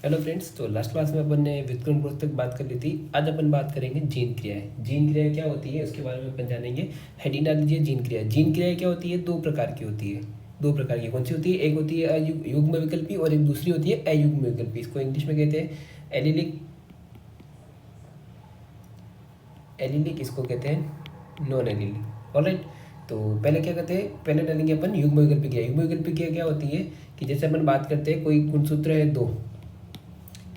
Hello friends. तो last class में अपन ने व्युत्क्रम ग्रोथ तक बात कर ली थी। आज अपन बात करेंगे जीन क्रियाएं। जीन क्रियाएं क्या होती है उसके बारे में अपन जानेंगे। हेडिंग डाल दीजिए जीन क्रिया। जीन क्रियाएं क्या होती है? दो प्रकार की होती है। दो प्रकार की कौन सी होती है? एक होती है युग्म विकल्पी और एक दूसरी होती है अयुग्म विकल्पी। इसको इंग्लिश में कहते हैं एलिलिक। एलिलिक इसको कहते हैं नॉन एलिलिक। ऑलराइट। तो पहले क्या करते हैं? पहले डालेंगे अपन युग्म विकल्पी क्रिया। युग्म विकल्पी क्रिया क्या होती है कि जैसे अपन बात करते हैं कोई गुणसूत्र है दो,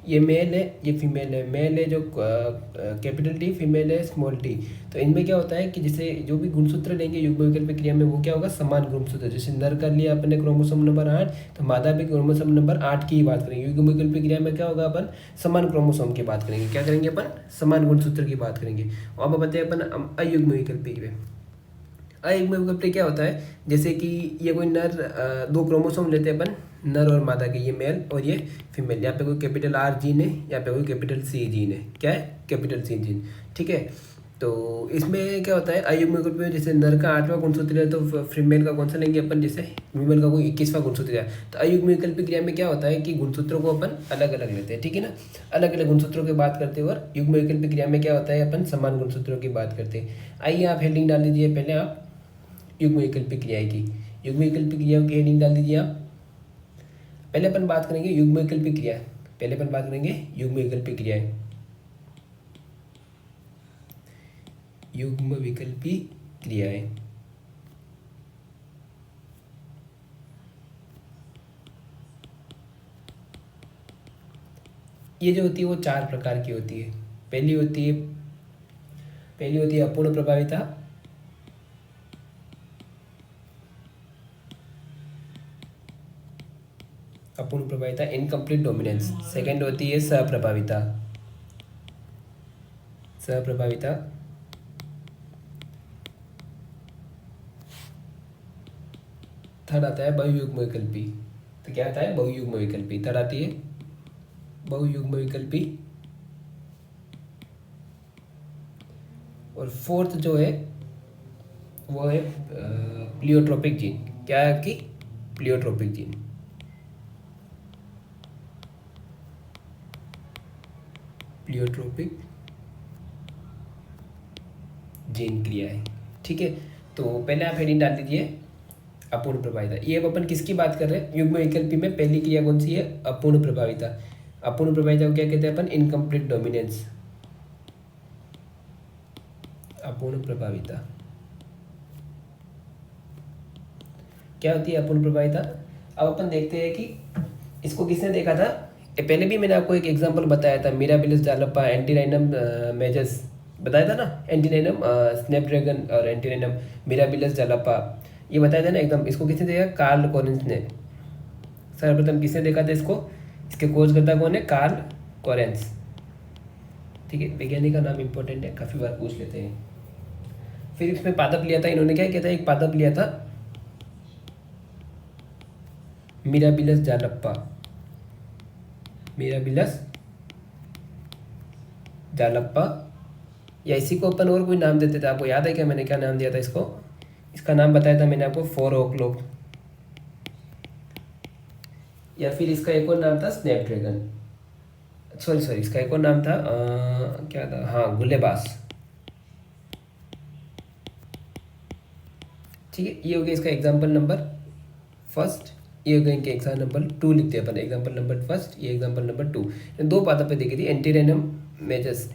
ये मेल है ये फीमेल है। मेल है जो कैपिटल टी, फीमेल है स्मॉल टी। तो इनमें क्या होता है कि जैसे जो भी गुणसूत्र लेंगे युग्म विकल्प क्रिया में वो क्या होगा? समान गुणसूत्र। जैसे नर कर लिया अपन ने क्रोमोसोम नंबर 8, तो मादा भी क्रोमोसोम नंबर 8 की ही बात करेंगे। युग्म विकल्प क्रिया में क्या होगा? अपन समान क्रोमोसोम की बात करेंगे। क्या करेंगे अपन? समान गुणसूत्र की बात करेंगे। और अब बताते हैं अपन अयुग्म विकल्प में। अयुग्म विकल्प क्या होता है? जैसे कि ये कोई नर दो क्रोमोसोम लेते हैं अपन, नर और मादा के, ये मेल और ये फीमेल। यहाँ पे कोई कैपिटल आर जीन है, यहाँ पे कोई कैपिटल सी जीन है। क्या है? Capital C gene. ठीक है। तो इसमें क्या होता है अयुग्म विकल्प में? जैसे नर का 8वां गुणसूत्र है तो फीमेल का कौन सा लेंगे अपन? जैसे फीमेल का कोई 21वां गुणसूत्र है। तो अयुग्म विकल्प क्रिया में क्या होता है कि गुणसूत्रों को अपन अलग अलग लेते हैं। ठीक है ना? अलग अलग गुणसूत्रों की बात करते हैं। और युग्म विकल्प क्रिया में क्या होता है? अपन समान गुणसूत्रों की बात करते हैं। आइए आप हेडिंग डाल दीजिए पहले आप युग्म विकल्प क्रिया की। युग्म विकल्प क्रिया की हेडिंग डाल दीजिए आप। पहले अपन बात करेंगे युग्म विकल्प क्रिया। पहले अपन बात करेंगे युग्म विकल्प क्रियाएं। युग्म विकल्पी क्रियाएं ये जो होती है वो चार प्रकार की होती है। पहली होती है अपूर्ण प्रभाविता। अपूर्ण प्रभाविता, इनकम्प्लीट डोमिनेंस। सेकंड होती है सप्रभाविता। सप्रभाविता। थर्ड आता है बहुयुग्म विकल्पी। तो क्या आता है? बहुयुग्म विकल्पी। थर्ड आती है बहुयुग्म विकल्पी। और फोर्थ जो है वो है प्लियोट्रोपिक जीन। क्या है आपकी? Pleiotropic gene. प्लियोट्रोपिक जीन क्रिया है। ठीक है। तो पहले आप हेडिंग डाल दीजिए अपूर्ण प्रभाविता। ये अब अपन किसकी बात कर रहे हैं? युग्म विकल्पी में पहली क्रिया कौन सी है? अपूर्ण प्रभाविता। अपूर्ण प्रभाविता को क्या कहते हैं अपन? Incomplete dominance. अपूर्ण प्रभाविता क्या होती है? अपूर्ण प्रभाविता। अब अपन देखते हैं कि इसको किसने देखा था। पहले भी मैंने आपको एक एग्जांपल बताया था, मिराबिलिस जालप्पा, एंटीराइनम मेजस बताया था ना। एंटीराइनम स्नैपड्रैगन और एंटीराइनम मिराबिलिस जालप्पा, ये बताया था ना एकदम। इसको किसने देखा? कार्ल कोरेंस ने। सर्वप्रथम किसने देखा था इसको? इसके खोजकर्ता कौन है? Carl Correns. ठीक है। वैज्ञानिक का नाम इंपॉर्टेंट है, काफ़ी बार पूछ लेते हैं। फिर इसमें पादप लिया था इन्होंने। क्या किया था? एक पादप लिया था मिराबिलस जालप्पा। मिराबिलस जालप्पा, या इसी को अपन और कोई नाम देते थे। आपको याद है क्या मैंने क्या नाम दिया था इसको? इसका नाम बताया था मैंने आपको 4 o'clock। या फिर इसका एक और नाम था स्नैपड्रैगन। सॉरी इसका एक और नाम था क्या था? हाँ, गुलेबास। ठीक है। ये हो गया इसका एग्जाम्पल नंबर फर्स्ट। ये हो गया इनके एग्जाम्पल नंबर 2 लिखते हैं अपन। एग्जाम्पल नंबर फर्स्ट, ये एग्जाम्पल नंबर 2। दो पादप पे देखी थी, एंटीराइनम मेजस,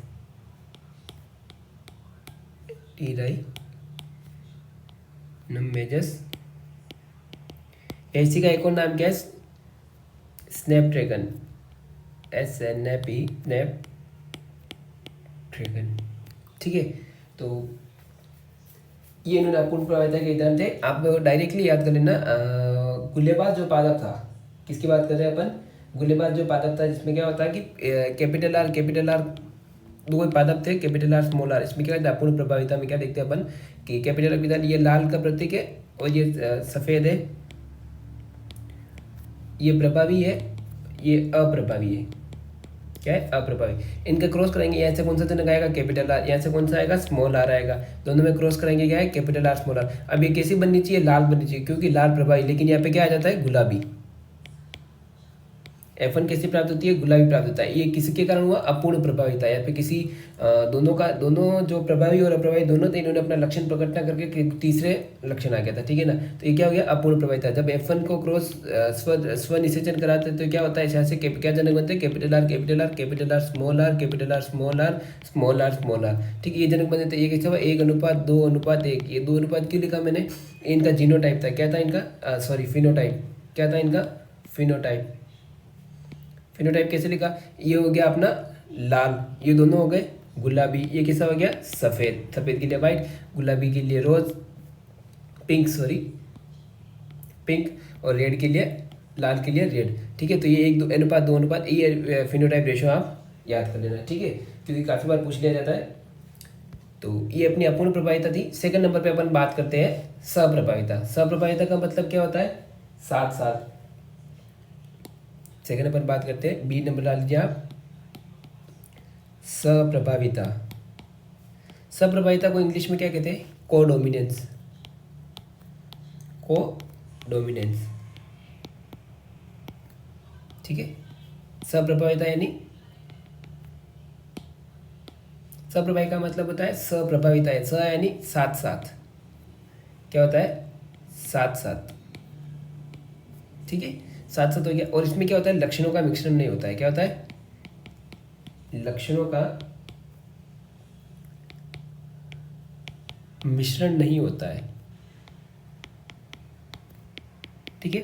एंटीराइनम मेजस। इसी का एक और नाम क्या है? स्नैपड्रैगन। SNAP, Snapdragon. ठीक है। तो ये इन्होंने अपूर्ण प्रभाविता के उदाहरण थे। आप डायरेक्टली याद कर लेना। गुलेबाज जो पादप था, किसकी बात कर रहे हैं अपन? गुलेबाज जो पादप था, जिसमें क्या होता है कि कैपिटल आर दो पादप थे, कैपिटल आर स्मॉल आर। इसमें क्या होता है? अपूर्ण प्रभाविता में क्या देखते हैं अपन कि कैपिटल अर्बिटल ये लाल का प्रतीक है और ये सफ़ेद है। ये प्रभावी है, ये अप्रभावी है। क्या है? अप्रभावी। इनका क्रॉस करेंगे, यहाँ से कौन सा जनक आएगा? Capital R. यहाँ से कौन सा आएगा? स्मॉल आर आएगा। दोनों में क्रॉस करेंगे, क्या है? Capital R small R. अब ये कैसी बननी चाहिए? लाल बननी चाहिए, क्योंकि लाल प्रभावी। लेकिन यहाँ पे क्या आ जाता है? गुलाबी। F1 कैसे प्राप्त होती है, गुलाबी प्राप्त होता है। ये किसके कारण हुआ, अपूर्ण प्रभाविता, या फिर किसी दोनों जो प्रभावी और अप्रभावी दोनों थे, इन्होंने अपना लक्षण प्रकट न करके तीसरे लक्षण आ गया था, ठीक है ना। तो ये क्या हो गया, अपूर्ण प्रभाविता। जब F1 को क्रॉस स्व निषेचन कराते हैं तो क्या होता है, यहाँ से क्या जनक बनते हैं, capital R capital R capital R small R capital R small R small R small R, ठीक है, ये जनक बनते हैं। ये कैसे हुआ, 1:2:1। ये 2 अनुपात क्यों लिखा मैंने, इनका जीनोटाइप था, क्या था इनका, सॉरी फिनोटाइप, क्या था इनका, फिनोटाइप। फिनोटाइप कैसे लिखा, ये हो गया अपना लाल, ये दोनों हो गए गुलाबी, ये कैसा हो गया, सफ़ेद। सफ़ेद के लिए वाइट, गुलाबी के लिए रोज, पिंक, और रेड के लिए, लाल के लिए रेड, ठीक है। तो ये 1:2:1, ये फिनोटाइप रेशो आप याद कर लेना, ठीक है, क्योंकि काफ़ी बार पूछ लिया जाता है। तो ये अपनी अपूर्ण प्रभाविता थी। सेकंड नंबर पे अपन बात करते हैं सप्रभाविता। सप्रभाविता का मतलब क्या होता है, साथ साथ। सेकंड अपन बात करते हैं, बी नंबर डाल लीजिए आप, सप्रभाविता। सप्रभाविता को इंग्लिश में क्या कहते हैं, कोडोमिनेंस, कोडोमिनेंस, ठीक है। सप्रभाविता यानी, सप्रभावी का मतलब होता है सप्रभाविता है, स यानी साथ साथ, क्या होता है, साथ साथ, ठीक है, साथ साथ हो गया। और इसमें क्या होता है, लक्षणों का मिश्रण नहीं होता है, क्या होता है, लक्षणों का मिश्रण नहीं होता है, ठीक है।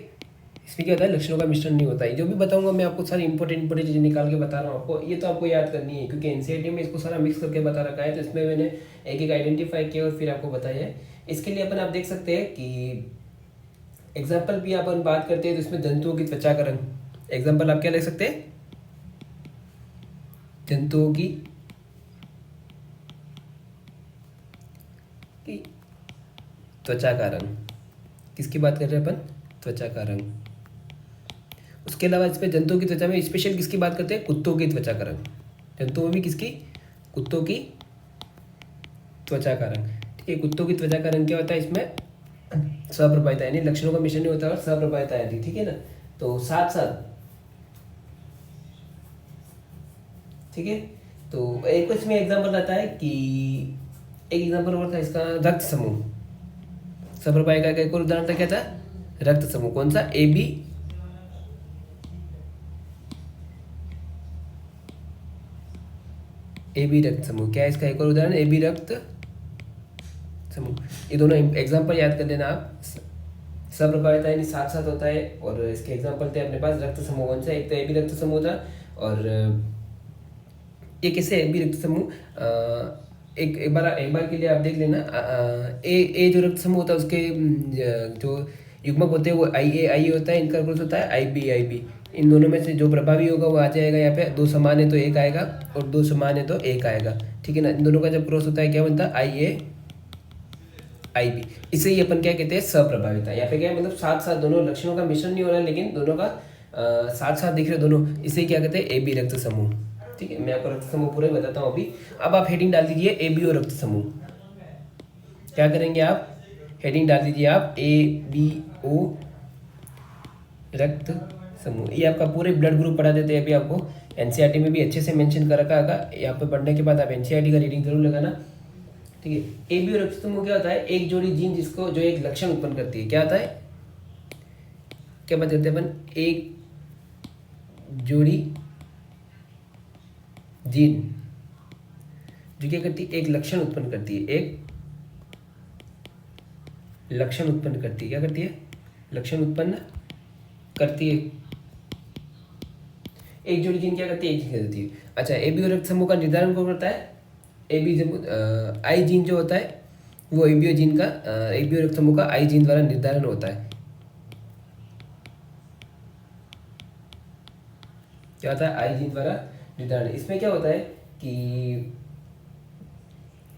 इसमें क्या होता है, लक्षणों का मिश्रण नहीं होता है। जो भी बताऊंगा मैं आपको सारी इंपॉर्टेंट चीज़ें निकाल के बता रहा हूँ आपको, ये तो आपको याद करनी है, क्योंकि एनसीईआरटी में इसको सारा मिक्स करके बता रखा है। तो इसमें मैंने एक एक आइडेंटिफाई किया और फिर आपको बताया है। इसके लिए अपन आप देख सकते हैं कि एग्जाम्पल भी अपन बात करते हैं तो इसमें जंतुओं की त्वचा का रंग, एग्जाम्पल आप क्या लिख सकते हैं, जंतुओं की त्वचा का रंग, किसकी बात कर रहे हैं अपन, त्वचा का रंग। उसके अलावा इसमें जंतुओं की त्वचा में स्पेशल किसकी बात करते हैं, कुत्तों की त्वचा का रंग। जंतुओं में भी किसकी, कुत्तों की त्वचा का रंग, ठीक है। कुत्तों की त्वचा का रंग क्या होता है, इसमें सप्रभाविता यानी लक्षणों का मिश्रण नहीं होता और सप्रभाविता यानी, ठीक है ना। तो साथ साथ, ठीक है। तो एक इसमें एग्जाम्पल आता है कि, एक एग्जाम्पल और था इसका, रक्त समूह। सप्रभाविता का एक और उदाहरण था, क्या था, रक्त समूह। कौन सा, AB रक्त समूह। क्या है इसका एक और उदाहरण, AB रक्त समूह। ये दोनों एग्जाम्पल याद कर लेना आप। सप्रभाविता यानी साथ साथ होता है, और इसके एग्जाम्पल थे अपने पास रक्त समूह। कौन सा, एक तो AB रक्त समूह था, और ये कैसे AB रक्त समूह, एक बार के लिए आप देख लेना। ए जो रक्त समूह होता है उसके जो युग्मक होते हैं वो IA होता है, इनका क्रॉस होता है IB। इन दोनों में से जो प्रभावी होगा वो आ जाएगा यहाँ पे, 2 समान है तो 1 आएगा, और 2 समान है तो 1 आएगा, ठीक है ना। इन दोनों का जब क्रॉस होता है क्या बनता है, IB। इसे ही अपन क्या कहते हैं, सप्रभाविता। यहाँ पे क्या है, मतलब साथ साथ दोनों लक्षणों का मिश्रण नहीं हो रहा है, लेकिन दोनों का साथ साथ दिख रहे दोनों, इसे क्या कहते हैं, AB रक्त समूह, ठीक है। मैं आपको रक्त समूह पूरे बताता हूँ अभी। अब आप हेडिंग डाल दीजिए ABO रक्त समूह। क्या करेंगे आप, हेडिंग डाल दीजिए आप ABO रक्त समूह। ये आपका पूरे ब्लड ग्रुप पढ़ा देते हैं अभी आपको, एनसीईआरटी में भी अच्छे से मेंशन कर रखा होगा। यहाँ पे पढ़ने के बाद आप एनसीईआरटी का रीडिंग जरूर लगाना, ठीक है। ABO रक्त समूह क्या होता है, एक जोड़ी जीन जिसको जो एक लक्षण उत्पन्न करती है, क्या होता है, क्या बात करते हैं अपन, एक जोड़ी जीन जो क्या करती है, एक लक्षण उत्पन्न करती है, एक लक्षण उत्पन्न करती है, क्या करती है, लक्षण उत्पन्न करती है। एक जोड़ी जीन क्या करती है, एक जीन करती है। अच्छा, ABO रक्त समूह का निर्धारण कौन करता है, आई जीन जो होता है वो ABO जीन का, ABO रक्त समूह का आई जीन द्वारा निर्धारण होता है। क्या होता है, आई जीन द्वारा निर्धारण। इसमें क्या होता है कि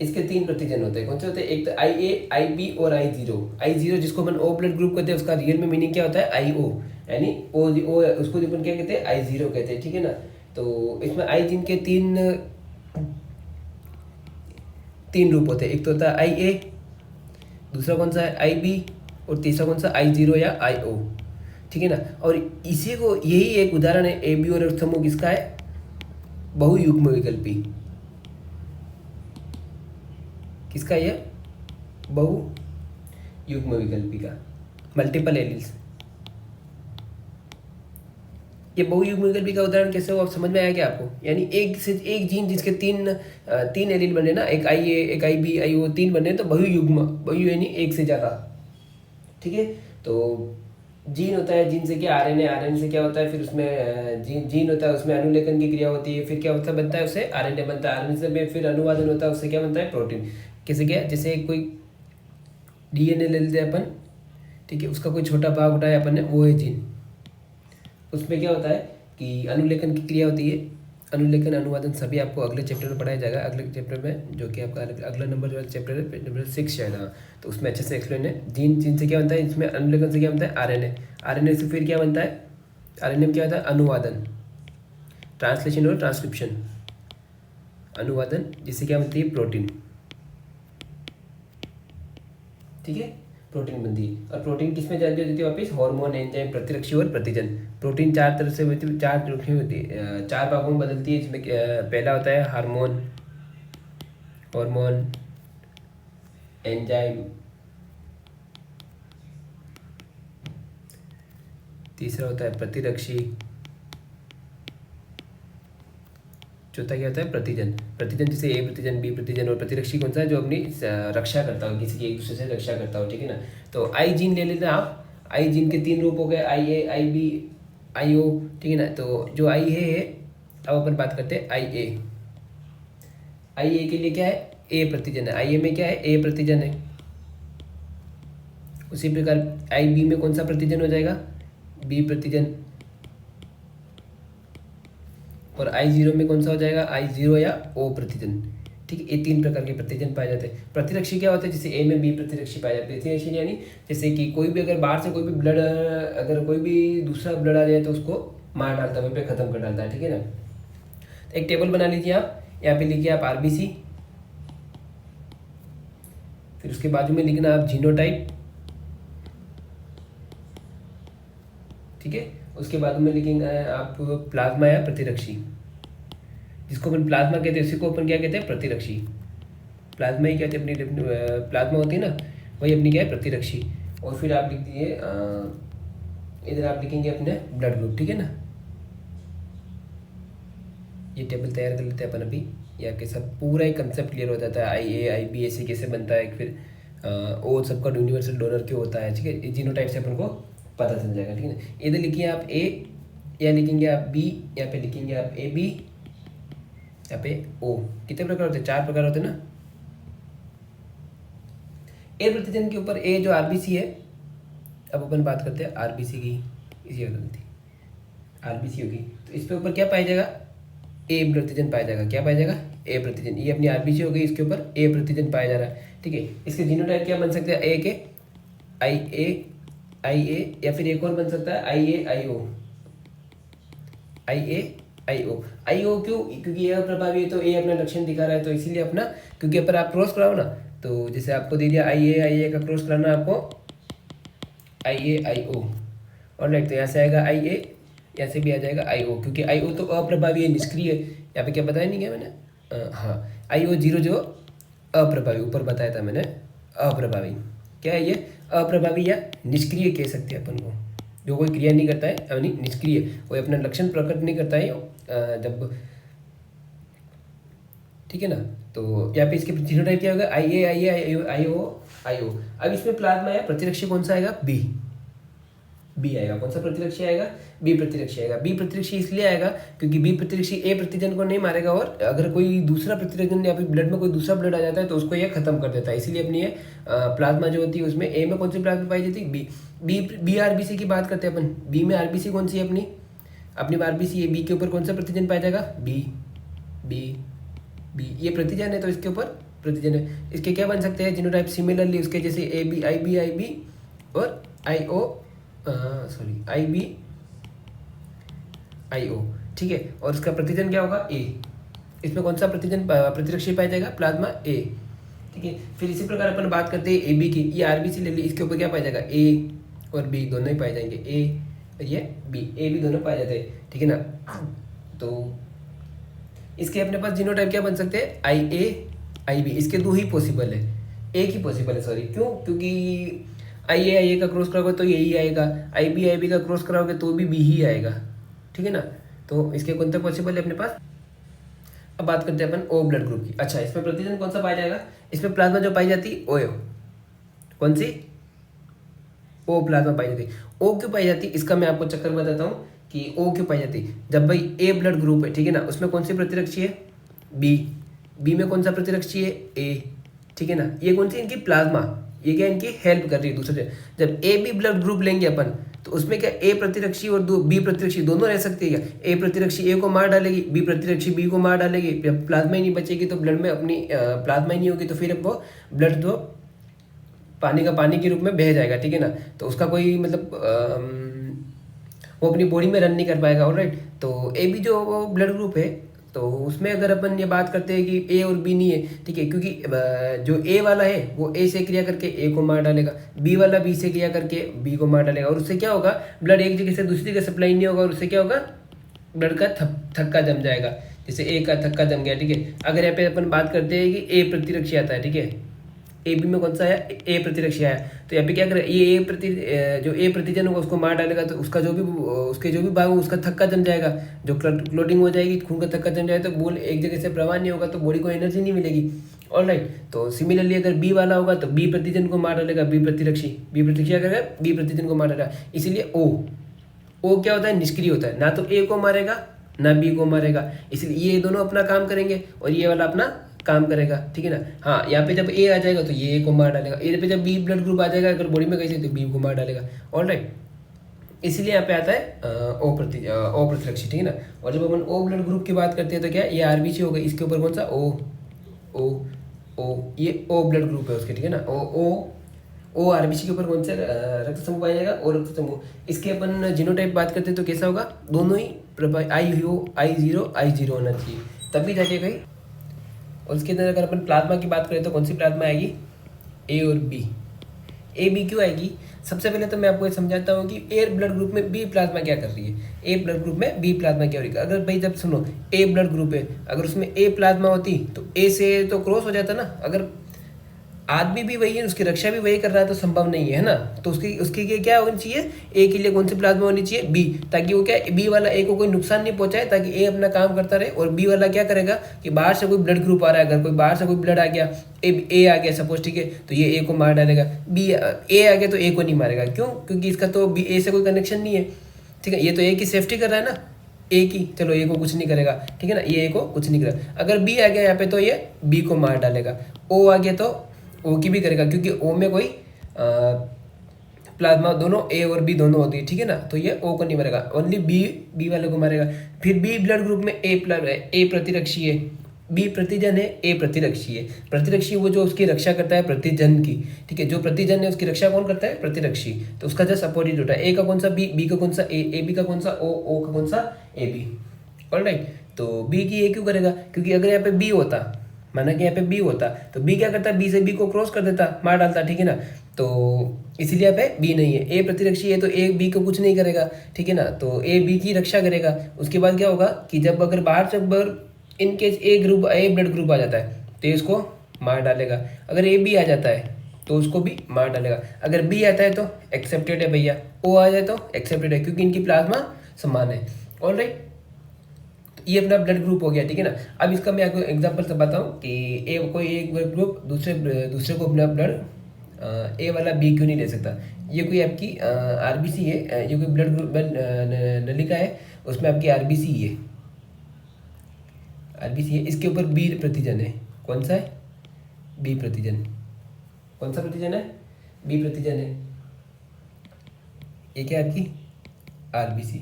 इसके 3 प्रतिजन होते हैं। कौन से होते हैं, एक तो IA, IB और I0 जिसको अपन O ब्लड ग्रुप कहते हैं, उसका रियल में मीनिंग क्या होता है, IO, यानी O उसको अपन क्या कहते हैं, I0 कहते हैं, ठीक है ना। तो इसमें आई जीन के तीन रूप होते हैं। एक तो होता है IA, दूसरा कौन सा है IB, और तीसरा कौन सा I0 या IO, ठीक है ना। और इसी को यही एक उदाहरण है ए बी और एफ समूह किसका है, बहुयुग्म विकल्पी। किसका ये, बहुयुग्म विकल्पी का, मल्टीपल एलील्स। ये बहुयुग्म विकल्पी का उदाहरण कैसे हो, आप समझ में आया क्या आपको? यानी एक से एक जीन जिसके तीन एलील बने ना, एक आई ए, एक आई बी, आई ओ, तीन बने तो बहुयुग्म, बहु यानी एक से ज़्यादा। ठीक है, तो जीन होता है, जीन से क्या आरएनए, आरएनए से क्या होता है, फिर उसमें जीन होता है, उसमें अनुलेखन की क्रिया होती है, फिर क्या होता है, बनता है उससे आरएनए बनता है, आरएनए से फिर अनुवादन होता है, उससे क्या बनता है, प्रोटीन। कैसे क्या, जैसे कोई डीएनए ले लेते हैं अपन, ठीक है, उसका कोई छोटा भाग उठाया अपन ने, वो है जीन। उसमें क्या होता है कि अनुलेखन की क्रिया होती है, अनुलेखन अनुवादन सभी आपको अगले चैप्टर में पढ़ाया जाएगा, अगले चैप्टर में, जो कि आपका अगला नंबर जो चैप्टर है नंबर 6 शायद, हाँ, तो उसमें अच्छे से एक्सप्लेन है। जीन, जीन से क्या बनता है, इसमें अनुलेखन से क्या बनता है, आरएनए, आरएनए से फिर क्या बनता है, आरएनए में क्या होता है, अनुवादन, ट्रांसलेशन और ट्रांसक्रिप्शन, अनुवादन, जिससे क्या बनती है, प्रोटीन। ठीक है, प्रोटीन बनती है। और प्रोटीन किस में जाती है वापस, हार्मोन, एंजाइम, प्रतिरक्षी और प्रतिजन। प्रोटीन चार तरह से होती है, चार तरह की होती है, चार भागों में बदलती है, जिसमें पहला होता है हार्मोन, हार्मोन, एंजाइम, तीसरा होता है प्रतिरक्षी, चौथा क्या होता है, प्रतिजन। प्रतिजन जैसे ए प्रतिजन, बी प्रतिजन, और प्रतिरक्षी कौन सा है, जो अपनी रक्षा करता हो, किसी की एक दूसरे से रक्षा करता हो। ठीक है ना, तो आई जीन ले लेते हैं आप, आई जीन के तीन रूप हो गए, आई ए, आई बी, आई ओ। ठीक है ना, तो जो आई है, अब अपन बात करते हैं आई ए। आई ए के लिए क्या है, ए प्रतिजन है, आई ए में क्या है, ए प्रतिजन है। उसी प्रकार आई बी में कौन सा प्रतिजन हो जाएगा, बी प्रतिजन। और आई जीरो में कौन सा हो जाएगा, आई जीरो या ओ प्रतिजन। ठीक है, ये तीन प्रकार के प्रतिजन पाए जाते हैं। प्रतिरक्षी क्या होता है, जैसे ए में बी प्रतिरक्षी पाए जाते हैं। प्रतिरक्षी यानी जैसे कि कोई भी अगर बाहर से कोई भी ब्लड, अगर कोई भी दूसरा ब्लड आ जाए तो उसको मार डालता है, वहीं पे खत्म कर डालता है। ठीक है ना, तो एक टेबल बना लीजिए आप, यहाँ पे लिखिए आप आरबीसी, फिर उसके बाजू में लिखना आप जीनोटाइप। ठीक है, उसके बाद में लिखेंगे आप प्लाज्मा या प्रतिरक्षी। जिसको अपन प्लाज्मा कहते हैं उसी को अपन क्या कहते हैं, प्रतिरक्षी। प्लाज्मा ही कहते हैं, अपनी प्लाज्मा होती है ना, वही अपनी क्या है, प्रतिरक्षी। और फिर आप लिख दीजिए, इधर आप लिखेंगे अपने ब्लड ग्रुप। ठीक है ना, ये टेबल तैयार कर लेते हैं अपन अभी, या के सब पूरा ही कंसेप्ट क्लियर हो जाता है। आई ए, आई बी ऐसे कैसे बनता है, फिर ओ सबका यूनिवर्सल डोनर क्यों होता है। ठीक है, जीनोटाइप से अपन को पता चल जाएगा। ठीक है ना, इधर लिखिए आप ए, या लिखेंगे आप बी, यहाँ पे लिखेंगे आप ए बी, यहाँ पे ओ। कितने प्रकार होते हैं, चार प्रकार होते हैं ना। ए प्रतिजन के ऊपर ए जो आरबीसी है, अब अपन बात करते हैं आरबीसी की, इसी गलती आरबीसी होगी, तो इस पे ऊपर क्या पाया जाएगा, ए प्रतिजन पाया जाएगा। क्या पाया जाएगा, ए प्रतिजन। ये अपनी आरबीसी हो गई, इसके ऊपर ए प्रतिजन पाया जा रहा है। ठीक है, इसके जीनोटाइप क्या बन सकते हैं, ए के आई ए, या फिर एक और बन सकता है आई ए आई ओ, आई ए आई ओ क्यों, क्योंकि ये प्रभावी है तो ए अपना लक्षण दिखा रहा है, तो इसीलिए अपना, क्योंकि अगर आप क्रॉस कराओ ना, तो जैसे आपको दे दिया आई ए का क्रॉस कराना आपको आई ए आई ओ, और राइट, तो यहाँ से आएगा आई ए, यहाँ से भी आ जाएगा आई ओ, क्योंकि आई ओ तो अप्रभावी है, निष्क्रिय है। यहाँ पे क्या बताया नहीं क्या मैंने, हाँ, आई ओ जीरो जो अप्रभावी, ऊपर बताया था मैंने, अप्रभावी। क्या है ये, अप्रभावी या निष्क्रिय कह सकते हैं अपन को, जो कोई क्रिया नहीं करता है, यानी निष्क्रिय, कोई अपना लक्षण प्रकट नहीं करता है जब। ठीक है ना, तो यहाँ पे इसके जीनोटाइप क्या होगा, आई ए आई ओ। अब इसमें प्लाज्मा या प्रतिरक्षी कौन सा आएगा, बी आएगा। कौन सा प्रतिरक्षी आएगा, बी प्रतिरक्षी आएगा। बी प्रतिरक्षी इसलिए आएगा क्योंकि बी प्रतिरक्षी ए प्रतिजन को नहीं मारेगा, और अगर कोई दूसरा प्रतिजन या फिर ब्लड में कोई दूसरा ब्लड आ जाता है तो उसको यह खत्म कर देता है। इसीलिए अपनी ये प्लाज्मा जो होती है उसमें ए में कौन सी प्लाज्मा पाई जाती है, बी आरबीसी की बात करते हैं अपन। बी में आरबीसी कौन सी है, अपनी आरबीसी है। बी के ऊपर कौन सा प्रतिजन पाया जाएगा, बी ये प्रतिजन है तो इसके ऊपर प्रतिजन है। इसके क्या बन सकते हैं जीनोटाइप, सिमिलरली उसके जैसे ए बी आई बी और आई ओ, सॉरी आई बी आई ओ। ठीक है, और इसका प्रतिजन क्या होगा, ए। इसमें कौन सा प्रतिजन प्रतिरक्षी पाया जाएगा, प्लाज्मा ए। ठीक है, फिर इसी प्रकार अपन बात करते हैं ए बी की। ये आरबीसी ले ली, इसके ऊपर क्या पाया जाएगा, ए और बी दोनों ही पाए जाएंगे, ए और ये बी, ए बी दोनों पाए जाते हैं, ठीक है ना। तो इसके अपने पास जीनोटाइप क्या बन सकते हैं, आई ए आई बी, इसके दो ही पॉसिबल है, एक ही पॉसिबल है, सॉरी, क्यों, क्योंकि आई ए का क्रॉस कराओगे तो यही आएगा, आई बी का क्रॉस कराओगे तो भी ही आएगा, ठीक है ना। तो इसके कौन सा पॉसिबल है अपने पास। अब बात करते हैं अपन ओ ब्लड ग्रुप की। अच्छा, इसमें प्रतिजन कौन सा पाया जाएगा, इसमें प्लाज्मा जो पाई जाती है ओ, कौन सी, ओ प्लाज्मा पाई जाती है। ओ क्यों पाई जाती है, इसका मैं आपको चक्कर बताता हूँ कि ओ क्यों पाई जाती है। जब भाई ए ब्लड ग्रुप है, ठीक है ना, उसमें कौन सी प्रतिरक्षी है, बी, बी में कौन सा प्रतिरक्षी है, ए, ठीक है ना। ये कौन सी इनकी प्लाज्मा, ये क्या इनकी हेल्प कर रही है दूसरे से। जब ए बी ब्लड ग्रुप लेंगे अपन, तो उसमें क्या ए प्रतिरक्षी और बी प्रतिरक्षी दोनों रह सकती है क्या, ए प्रतिरक्षी ए को मार डालेगी, बी प्रतिरक्षी बी को मार डालेगी, जब प्लाज्मा ही नहीं बचेगी तो ब्लड में अपनी प्लाज्मा ही नहीं होगी, तो फिर वो ब्लड तो पानी का पानी के रूप में बह जाएगा, ठीक है ना। तो उसका कोई मतलब वो अपनी बॉडी में रन नहीं कर पाएगा, ऑलराइट। तो ए बी जो वो ब्लड ग्रुप है, तो उसमें अगर अपन ये बात करते हैं कि ए और बी नहीं है, ठीक है, क्योंकि जो ए वाला है वो ए से क्रिया करके ए को मार डालेगा, बी वाला बी से क्रिया करके बी को मार डालेगा, और उससे क्या होगा, ब्लड एक जगह से दूसरी जगह सप्लाई नहीं होगा, और उससे क्या होगा, ब्लड का थक्का जम जाएगा, जैसे ए का थक्का जम गया, ठीक है। अगर यहाँ पे अपन बात करते हैं कि ए प्रतिरक्षी आता है, ठीक है, ए बी में कौन सा आया, ए प्रतिरक्षी आया, तो यहाँ पे क्या करे, ये जो ए प्रतिजन होगा उसको मार डालेगा, तो उसका जो भी उसके जो भी भाग उसका थक्का जम जाएगा, जो क्लोटिंग हो जाएगी, खून का थक्का जम जाएगा, तो बोल एक जगह से प्रवाह नहीं होगा, तो बॉडी को एनर्जी नहीं मिलेगी, ऑलराइट। तो सिमिलरली अगर बी वाला होगा तो बी प्रतिजन को मार डालेगा, बी प्रतिरक्षी क्या करेगा, बी प्रतिजन को मार डालेगा, इसीलिए ओ क्या होता है, निष्क्रिय होता है, ना तो ए को मारेगा ना बी को मारेगा, इसलिए ये दोनों अपना काम करेंगे और ये वाला अपना काम करेगा, ठीक है ना। हाँ, यहाँ पे जब ए आ जाएगा तो ये ए को मार डालेगा, ए पे जब बी ब्लड ग्रुप आ जाएगा अगर बॉडी में कैसे, तो बी को मार डालेगा, ऑलराइट। इसलिए यहाँ पे आता है ओ प्रतिरक्षी, ठीक है ना। और जब अपन ओ ब्लड ग्रुप की बात करते हैं तो क्या, ये आरबीसी हो गई, इसके ऊपर कौन सा ओ ओ ये ओ ब्लड ग्रुप है उसके, ठीक है ना। ओ आरबीसी के ऊपर कौन सा रक्त समूह पाया जाएगा, और रक्त समूह। इसके अपन जीनोटाइप बात करते हैं तो कैसा होगा, दोनों ही आई जीरो होना चाहिए, तभी जाके कहीं। और उसके अंदर अगर अपन प्लाज्मा की बात करें तो कौन सी प्लाज्मा आएगी, ए और बी। ए बी क्यों आएगी, सबसे पहले तो मैं आपको ये समझाता हूँ कि ए ब्लड ग्रुप में बी प्लाज्मा क्या कर रही है, ए ब्लड ग्रुप में बी प्लाज्मा क्या हो रही है। अगर भाई जब सुनो ए ब्लड ग्रुप है, अगर उसमें ए प्लाज्मा होती तो ए से तो क्रॉस हो जाता ना, अगर आदमी भी वही है, उसकी रक्षा भी वही कर रहा है, तो संभव नहीं है ना। तो उसकी उसकी क्या होनी चाहिए, ए के लिए कौन सी प्लाज्मा होनी चाहिए, बी, ताकि वो क्या, बी वाला ए को कोई नुकसान नहीं पहुंचाए, ताकि ए अपना काम करता रहे। और बी वाला क्या करेगा कि बाहर से कोई ब्लड ग्रुप आ रहा है, अगर कोई बाहर से कोई ब्लड आ गया, ए आ गया सपोज, ठीक है, तो ये ए को मार डालेगा, बी ए आ गया तो ए को नहीं मारेगा, क्यों, क्योंकि इसका तो बी ए से कोई कनेक्शन नहीं है, ठीक है, ये तो ए की सेफ्टी कर रहा है ना, ए की, चलो ए को कुछ नहीं करेगा, ठीक है ना, ये ए को कुछ नहीं करेगा। अगर बी आ गया यहाँ पे तो ये बी को मार डालेगा, ओ आ गया तो ओ की भी करेगा, क्योंकि ओ में कोई प्लाज्मा दोनों ए और बी दोनों होती है, ठीक है ना, तो ये ओ को नहीं मारेगा, ओनली बी वाले को मारेगा। फिर बी ब्लड ग्रुप में ए प्रतिरक्षी है, बी प्रतिजन है, ए प्रतिरक्षी है। प्रतिरक्षी वो जो उसकी रक्षा करता है प्रतिजन की, ठीक है, जो प्रतिजन है उसकी रक्षा कौन करता है, प्रतिरक्षी। तो उसका जस्ट अपोजिट होता है, ए का कौन सा बी का कौन सा ए बी का कौन सा ओ का कौन सा ए बी, ऑलराइट। तो बी की ए क्यों करेगा, क्योंकि अगर यहाँ पे बी होता, माना कि यहाँ पे बी होता, तो बी क्या करता, बी से बी को क्रॉस कर देता, मार डालता, ठीक है ना। तो इसीलिए यहाँ पे बी नहीं है, ए प्रतिरक्षी है तो ए बी को कुछ नहीं करेगा, ठीक है ना, तो ए बी की रक्षा करेगा। उसके बाद क्या होगा कि जब अगर बाहर से इनकेस ए ब्लड ग्रुप आ जाता है तो इसको मार डालेगा, अगर ए बी आ जाता है तो उसको भी मार डालेगा, अगर बी आता है तो एक्सेप्टेड है भैया, ओ आ जाए तो एक्सेप्टेड है, क्योंकि इनकी प्लाज्मा समान है, ऑलराइट। ये अपना ब्लड ग्रुप हो गया, ठीक है ना। अब इसका मैं आपको एग्जांपल से बताऊं कि ए कोई एक ब्लड ग्रुप दूसरे को अपना ब्लड ए वाला बी क्यों नहीं ले सकता। ये कोई आपकी आरबीसी है, ये कोई ब्लड ग्रुप नलिका है, उसमें आपकी आरबीसी है, इसके ऊपर बी प्रतिजन है, कौन सा है, बी प्रतिजन, कौन सा प्रतिजन है, बी प्रतिजन है, ये क्या आपकी आरबीसी।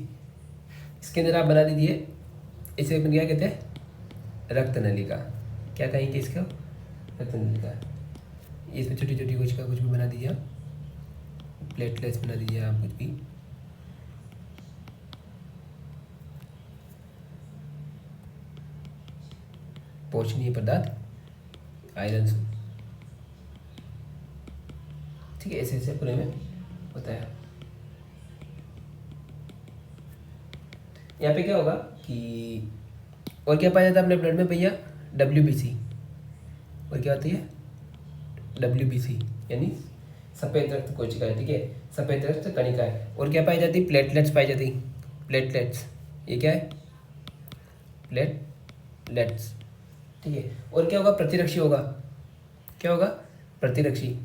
इसके अंदर आप बना दीजिए, इसे अपन क्या कहते हैं, रक्त नलिका, क्या कहेंगे इसको, रक्त नलिका। इसमें छोटी छोटी कुछ का कुछ भी बना दीजिए आप, प्लेटलेट्स बना दीजिए आप, कुछ भी, पोषणीय पदार्थ, आयरन, ठीक है, ऐसे ऐसे पूरे में होता है। यहाँ पे क्या होगा कि और क्या पाया जाता है अपने ब्लड में भैया, WBC। और क्या होती है WBC, यानी सफ़ेद रक्त कोशिकाएं, ठीक है, सफ़ेद रक्त कणिकाएं। और क्या पाई जाती, प्लेटलेट्स पाई जाती, प्लेटलेट्स, ये क्या है प्लेटलेट्स, ठीक है। और क्या होगा, प्रतिरक्षी होगा, क्या होगा प्रतिरक्षी।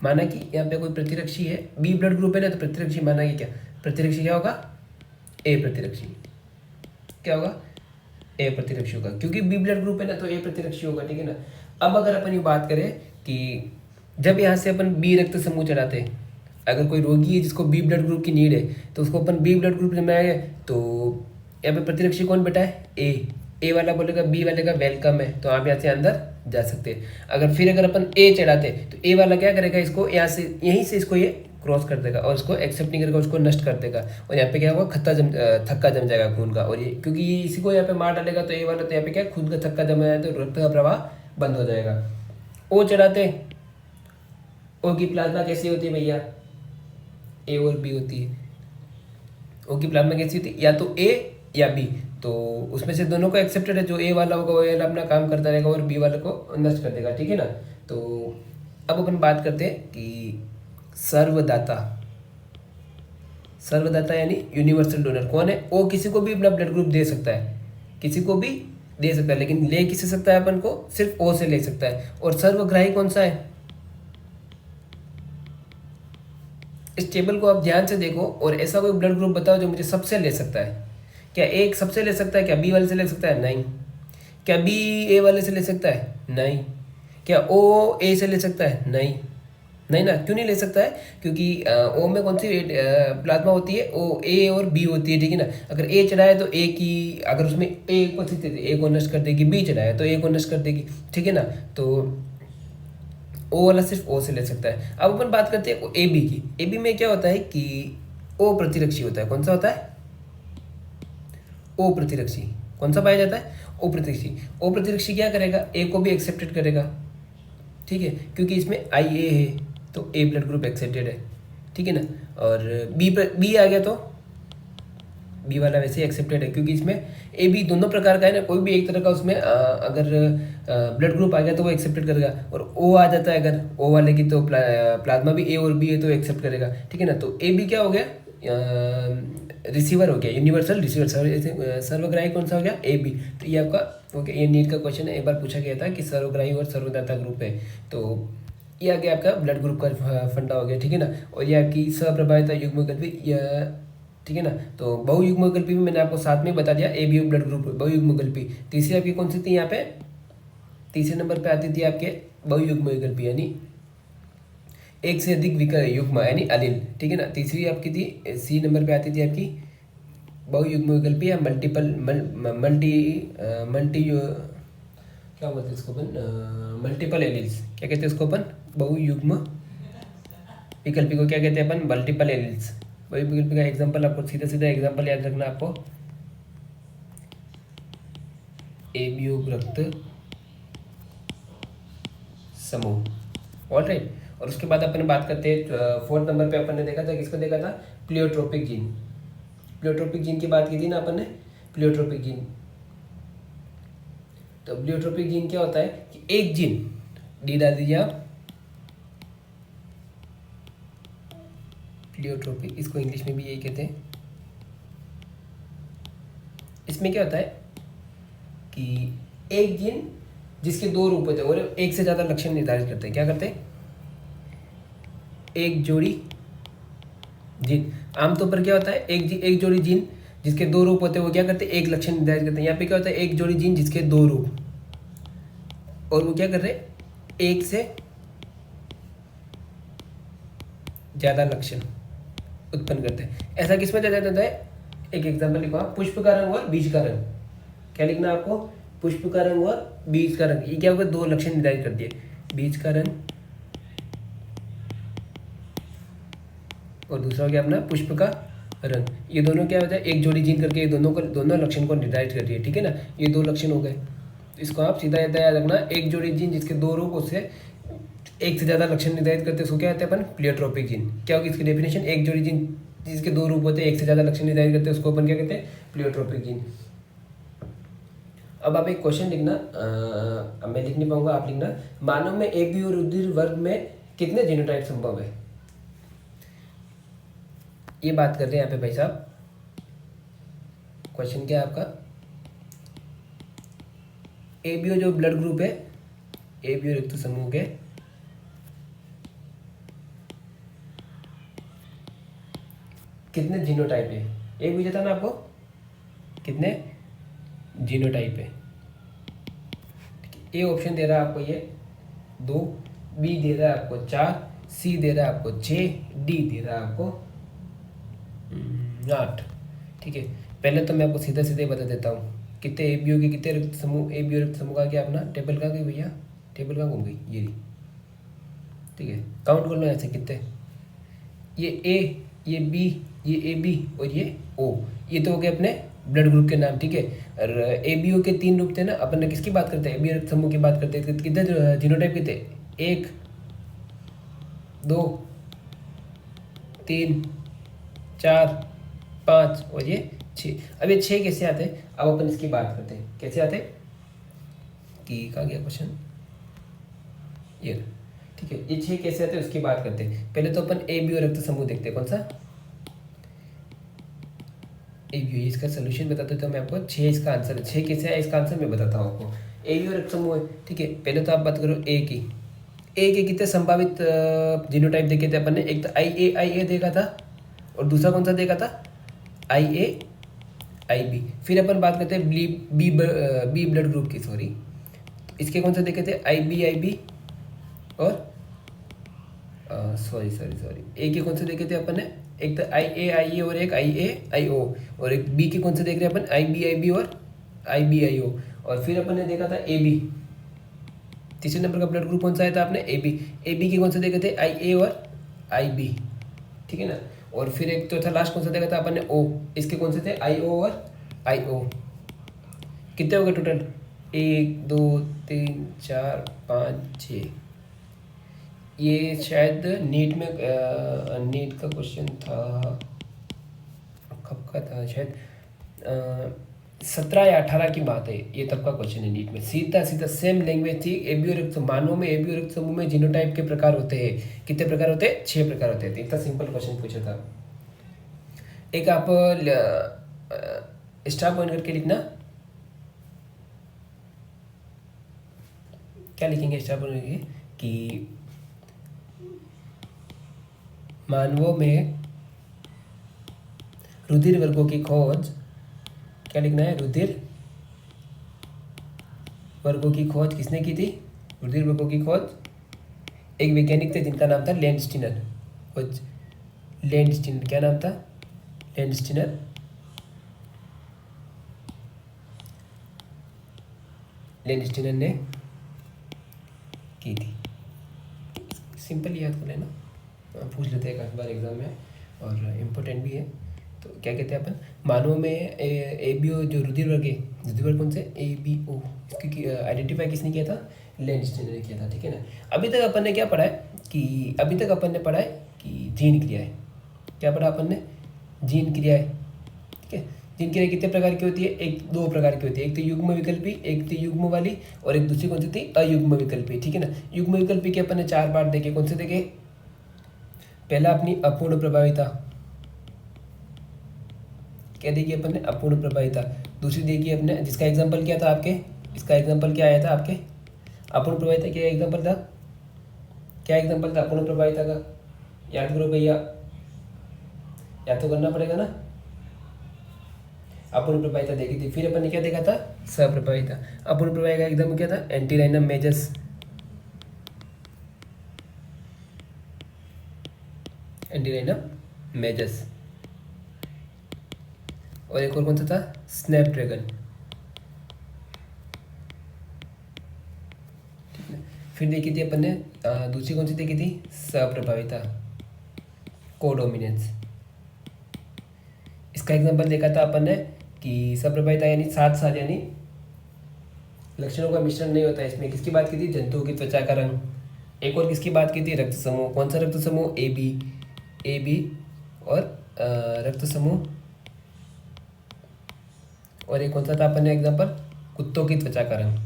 माना कि यहाँ पे कोई प्रतिरक्षी है, बी ब्लड ग्रुप है ना, तो प्रतिरक्षी माना कि क्या, प्रतिरक्षी क्या होगा ए प्रतिरक्षी, क्या होगा ए प्रतिरक्षी होगा, क्योंकि बी ब्लड ग्रुप है ना तो ए प्रतिरक्षी होगा, ठीक है ना। अब अगर अपन ये बात करें कि जब यहाँ से अपन बी रक्त समूह चढ़ाते हैं, अगर कोई रोगी है जिसको बी ब्लड ग्रुप की नीड है तो उसको अपन बी ब्लड ग्रुप में आए, तो यहाँ पे प्रतिरक्षी कौन बेटा है ए वाला बोलेगा बी वाले का वेलकम है, तो आप यहाँ से अंदर जा सकते हैं। अगर अपन ए चढ़ाते तो ए वाला क्या करेगा, इसको यहाँ से यहीं से इसको ये क्रॉस कर देगा और इसको एक्सेप्ट नहीं करेगा, उसको नष्ट कर देगा। और यहाँ पे क्या होगा, थक्का जम जाएगा खून का, और ये क्योंकि ये इसी को यहाँ पे मार डालेगा तो ए वाला, तो यहाँ पे क्या खून का थक्का जम जाए तो रक्त का प्रवाह बंद हो जाएगा। ओ चढ़ाते, ओ की प्लाज्मा कैसी होती है भैया, ए और बी होती है। ओ की प्लाज्मा कैसी होती है, या तो ए या बी, तो उसमें से दोनों को एक्सेप्टेड है, जो ए वाला होगा वो ए वाला अपना काम करता रहेगा और बी वाले को नष्ट कर देगा, ठीक है ना। तो अब अपन बात करते हैं कि सर्वदाता, सर्वदाता यानी यूनिवर्सल डोनर कौन है, ओ किसी को भी अपना ब्लड ग्रुप दे सकता है, किसी को भी दे सकता है, लेकिन ले किससे सकता है, अपन को सिर्फ ओ से ले सकता है। और सर्वग्राही कौन सा है, इस टेबल को आप ध्यान से देखो और ऐसा कोई ब्लड ग्रुप बताओ जो मुझे सबसे ले सकता है। क्या एक सबसे ले सकता है, क्या बी वाले से ले सकता है, नहीं। क्या बी ए वाले से ले सकता है, नहीं। क्या ओ ए से ले सकता है, नहीं, नहीं ना। क्यों नहीं ले सकता है, क्योंकि ओ में कौन सी प्लाज्मा होती है, ओ ए और बी होती है, ठीक है ना। अगर ए चढ़ाए तो ए की, अगर उसमें ए को ए को नष्ट कर देगी, बी चढ़ाए तो ए को नष्ट कर देगी, ठीक है ना। तो ओ वाला सिर्फ ओ से ले सकता है। अब अपन बात करते हैं ए बी की। ए बी में क्या होता है कि ओ प्रतिरक्षी होता है, कौन सा होता है, ओ प्रतिरक्षी। कौन सा पाया जाता है, ओ प्रतिरक्षी। ओ प्रतिरक्षी क्या करेगा, ए को भी एक्सेप्टेड करेगा, ठीक है, क्योंकि इसमें आई ए है तो ए ब्लड ग्रुप एक्सेप्टेड है, ठीक है ना। और बी आ गया तो बी वाला वैसे ही एक्सेप्टेड है, क्योंकि इसमें ए बी दोनों प्रकार का है ना, कोई भी एक तरह का उसमें अगर ब्लड ग्रुप आ गया तो वो एक्सेप्टेड करेगा। और ओ आ जाता है अगर ओ वाले की, तो प्लाज्मा भी ए और बी है तो एक्सेप्ट करेगा, ठीक है ना। तो ए बी क्या हो गया, रिसीवर हो गया, यूनिवर्सल रिसीवर। सर्वग्राही कौन सा हो गया, ए बी। तो ये आपका ओके, ये नीट का क्वेश्चन है, एक बार पूछा गया था कि सर्वग्राही और सर्वदाता ग्रुप है, तो ये आ गया आपका ब्लड ग्रुप का फंडा हो गया, ठीक है ना। और ये आपकी सप्रभाविता युग्मकल्पी, ठीक है ना। तो बहुयुग्मकल्पी भी मैंने आपको साथ में बता दिया, ए बी ब्लड ग्रुप बहुयुग्मकल्पी। तीसरी आपकी कौन सी थी, यहाँ पे तीसरे नंबर पे आती थी आपके बहुयुग्मकल्पी, यानी एक से अधिक युग्म यानी अलील, ठीक है ना। तीसरी आपकी थी सी नंबर पे आती थी आपकी बहुयुग्मविकल्पी या मल्टी क्या बोलते हैं इसको अपन, मल्टीपल एलिल्स। क्या कहते हैं इसको अपन, बहुयुग्म विकल्पी को क्या कहते हैं अपन, मल्टीपल एलिल्स। बहुविकल्पी का एग्जांपल आपको सीधा सीधा एग्जांपल याद रखना आपको, एबीओ रक्त समूह, ऑलराइट। और उसके बाद अपन बात करते हैं फोर्थ नंबर पे अपन ने देखा था, किसको देखा था, प्लियोट्रोपिक जीन। प्लियोट्रोपिक जीन की बात की थी ना अपन ने, प्लियोट्रोपिक जीन। तो प्लियोट्रोपिक जीन क्या होता है कि एक जीन, डी डाल दीजिए आप, प्लियोट्रोपिक, इसको इंग्लिश में भी यही कहते हैं। इसमें क्या होता है कि एक जीन जिसके दो रूप होते हैं और एक से ज़्यादा लक्षण निर्धारित करते हैं। क्या करते हैं, एक जोड़ी जीन। आमतौर पर क्या होता है, एक जोड़ी जीन जिसके दो रूप होते हैं वो क्या करते हैं, एक लक्षण निर्धारित करते हैं। यहाँ पे क्या होता है, एक जोड़ी जीन जिसके दो रूप, और वो क्या कर रहे हैं, एक से ज़्यादा लक्षण उत्पन्न करते हैं। ऐसा किसमें ज़्यादा होता है, एक एग्जाम्पल लिखो आप, पुष्प का रंग और बीज का रंग। क्या लिखना है आपको, पुष्प का रंग और बीज का रंग। ये क्या होगा, दो लक्षण निर्धारित कर दिए, बीज का रंग और दूसरा हो गया अपना पुष्प का रंग। ये दोनों क्या होता है, एक जोड़ी जीन करके ये दोनों लक्षण को निर्धारित कर दिए, ठीक है ना। ये दो लक्षण हो गए, इसको आप सीधा याद रखना, एक जोड़ी जीन जिसके दो रूप, उससे एक से ज़्यादा लक्षण निर्धारित करते हैं, उसको क्या कहते हैं अपन, प्लियोट्रोपिक जीन। क्या होगी इसकी डेफिनेशन, एक जोड़ी जीन जिसके दो रूप होते हैं, एक से ज़्यादा लक्षण निर्धारित करते हैं, उसको अपन क्या कहते हैं, प्लियोट्रोपिक जीन। अब आप एक क्वेश्चन लिखना, अब मैं लिख नहीं पाऊंगा, आप लिखना, मानव में ए बी और रुधिर वर्ग में कितने जीनोटाइप संभव है। ये बात कर रहे हैं यहाँ पे भाई साहब। क्वेश्चन क्या है आपका, ए बी ओ जो ब्लड ग्रुप है, ए बी ओ रक्त समूह के कितने जीनोटाइप है। ए बी था ना आपको, कितने जीनोटाइप है। ए ऑप्शन दे रहा है आपको ये 2, बी दे रहा है आपको 4, सी दे रहा है आपको 6, डी दे रहा है आपको 8। ठीक है, पहले तो मैं आपको सीधा सीधे बता देता हूँ कितने ए बी ओ के कितने रक्त समूह, ए बी ओ रक्त समूह का क्या अपना टेबल कहाँ गई भैया, टेबल कहाँ घूम गई, ये रही। ठीक है, काउंट कर लो ऐसे कितने, ये ए, ये बी, ये ए बी और ये ओ, ये तो हो गए अपने ब्लड ग्रुप के नाम। ठीक है, और ए बी ओ के 3 रूप थे ना, अपन ने किसकी बात करते हैं, ए बी रक्त समूह की बात करते हैं। कितने जीनोटाइप के थे, 1 2 3 4 5 और ये 6। अब ये 6 कैसे आते हैं, अब अपन इसकी बात करते हैं कैसे आते हैं, कि कहाँ गया क्वेश्चन, ये। ठीक है, ये 6 कैसे आते हैं उसकी बात करते हैं। पहले तो अपन ए बी ओ रक्त समूह देखते हैं, कौन सा, ए बी ओ। इसका सोल्यूशन बताते तो मैं आपको 6 इसका आंसर, 6 कैसे है इसका आंसर मैं बताता हूँ आपको। ए बी ओ रक्त समूह है। ठीक है, पहले तो आप बात करो ए की, ए के कितने संभावित जीनोटाइप देखे थे अपन ने, एक तो आई ए देखा था और दूसरा कौन सा देखा था, आई ए आई बी। फिर अपन बात करते हैं बी ब्लड ग्रुप की, सॉरी, इसके कौन से देखे थे, आई बी और सॉरी ए के कौन से देखे थे अपन ने, एक तो आई ए और एक आई ओ, और एक बी के कौन से देख रहे हैं अपन, आई बी और आई ओ। और फिर अपन ने देखा था ए बी, तीसरे नंबर का ब्लड ग्रुप कौन सा आया था आपने, ए बी के कौन से देखे थे, आई ए और आई बी। ठीक है ना, और फिर एक चौथा लास्ट कौन सा देखा था अपन ने, ओ, इसके कौन से थे, आई ओ और आई ओ। कितने हो गए टोटल, 1 2 3 4 5 6। ये शायद नीट में नीट का क्वेश्चन था, कब का था, शायद 17 या 18 की बात है, ये तब का क्वेश्चन है नीट में। सीधा सेम लैंग्वेज थी। ए बी ओ रक्त मानव में ए बी ओ रक्त समूह में जीनोटाइप के प्रकार होते हैं, कितने प्रकार होते हैं, 6 प्रकार होते हैं। इतना सिंपल क्वेश्चन पूछा था। एक आप स्टार पॉइंट करके लिखना, क्या लिखेंगे स्टार पॉइंट करके, कि मानवों में रुधिर वर्गों की खोज, क्या लिखना है, रुधिर वर्गों की खोज किसने की थी, रुधिर वर्गों की खोज एक वैज्ञानिक थे जिनका नाम था लैंडस्टीनर। खोज लैंडस्टीनर, क्या नाम था, लैंडस्टीनर। लैंडस्टीनर ने की थी। सिंपल याद कर लेना, पूछ लेते हैं एक बार एग्जाम में, और इम्पोर्टेंट भी है। तो क्या कहते हैं अपन, मानव में ए बी ओ जो रुधिर वर्ग है, रुधिर वर्ग कौन से, ए बी ओ, इसकी आइडेंटिफाई किसने किया था, लैंडस्टीनर ने किया था। ठीक है ना, अभी तक अपन ने क्या पढ़ा है, कि अभी तक अपन ने पढ़ा है कि जीन क्रिया है, क्या पढ़ा अपन ने, जीन क्रिया है। ठीक है, जीन क्रिया कितने प्रकार की होती है, एक 2 प्रकार की होती है, एक तो युग्म विकल्पी, एक थी युग्म वाली, और एक दूसरी कौन सी थी, अयुग्म विकल्पी। ठीक है ना, युग्म विकल्पी के अपन ने 4 पार्ट देखे, कौन से देखे, पहला अपनी अपूर्ण प्रभाविता, क्या देखी अपन ने, अपूर्ण प्रभाविता। दूसरी देखी अपने, जिसका एग्जांपल क्या था आपके, इसका एग्जांपल क्या आया था आपके, अपूर्ण प्रभाविता क्या एग्जांपल था, क्या एग्जांपल था अपूर्ण प्रभाविता का, याद करो भैया, याद तो करना पड़ेगा ना। अपूर्ण प्रभाविता देखी थी। फिर अपन ने क्या देखा था, सप्रभाविता। अपूर्ण प्रभाविता का एग्जांपल क्या था, एंटीराइनम मेजस, एंटीराइनम मेजस। और एक और कौन सा था, स्नैपड्रैगन। फिर देखी थी अपन ने दूसरी कौन सी देखी थी, सप्रभाविता, कोडोमिनेंस। इसका एग्जांपल देखा था अपन ने कि सप्रभाविता यानी 7 साल, यानी लक्षणों का मिश्रण नहीं होता है इसमें। किसकी बात की थी, जंतुओं की त्वचा का रंग। एक और किसकी बात की थी, रक्त समूह, कौन सा रक्त समूह, ए बी और रक्त समूह, और एक कौन सा था अपन ने एग्जाम्पल, कुत्तों की त्वचा का रंग,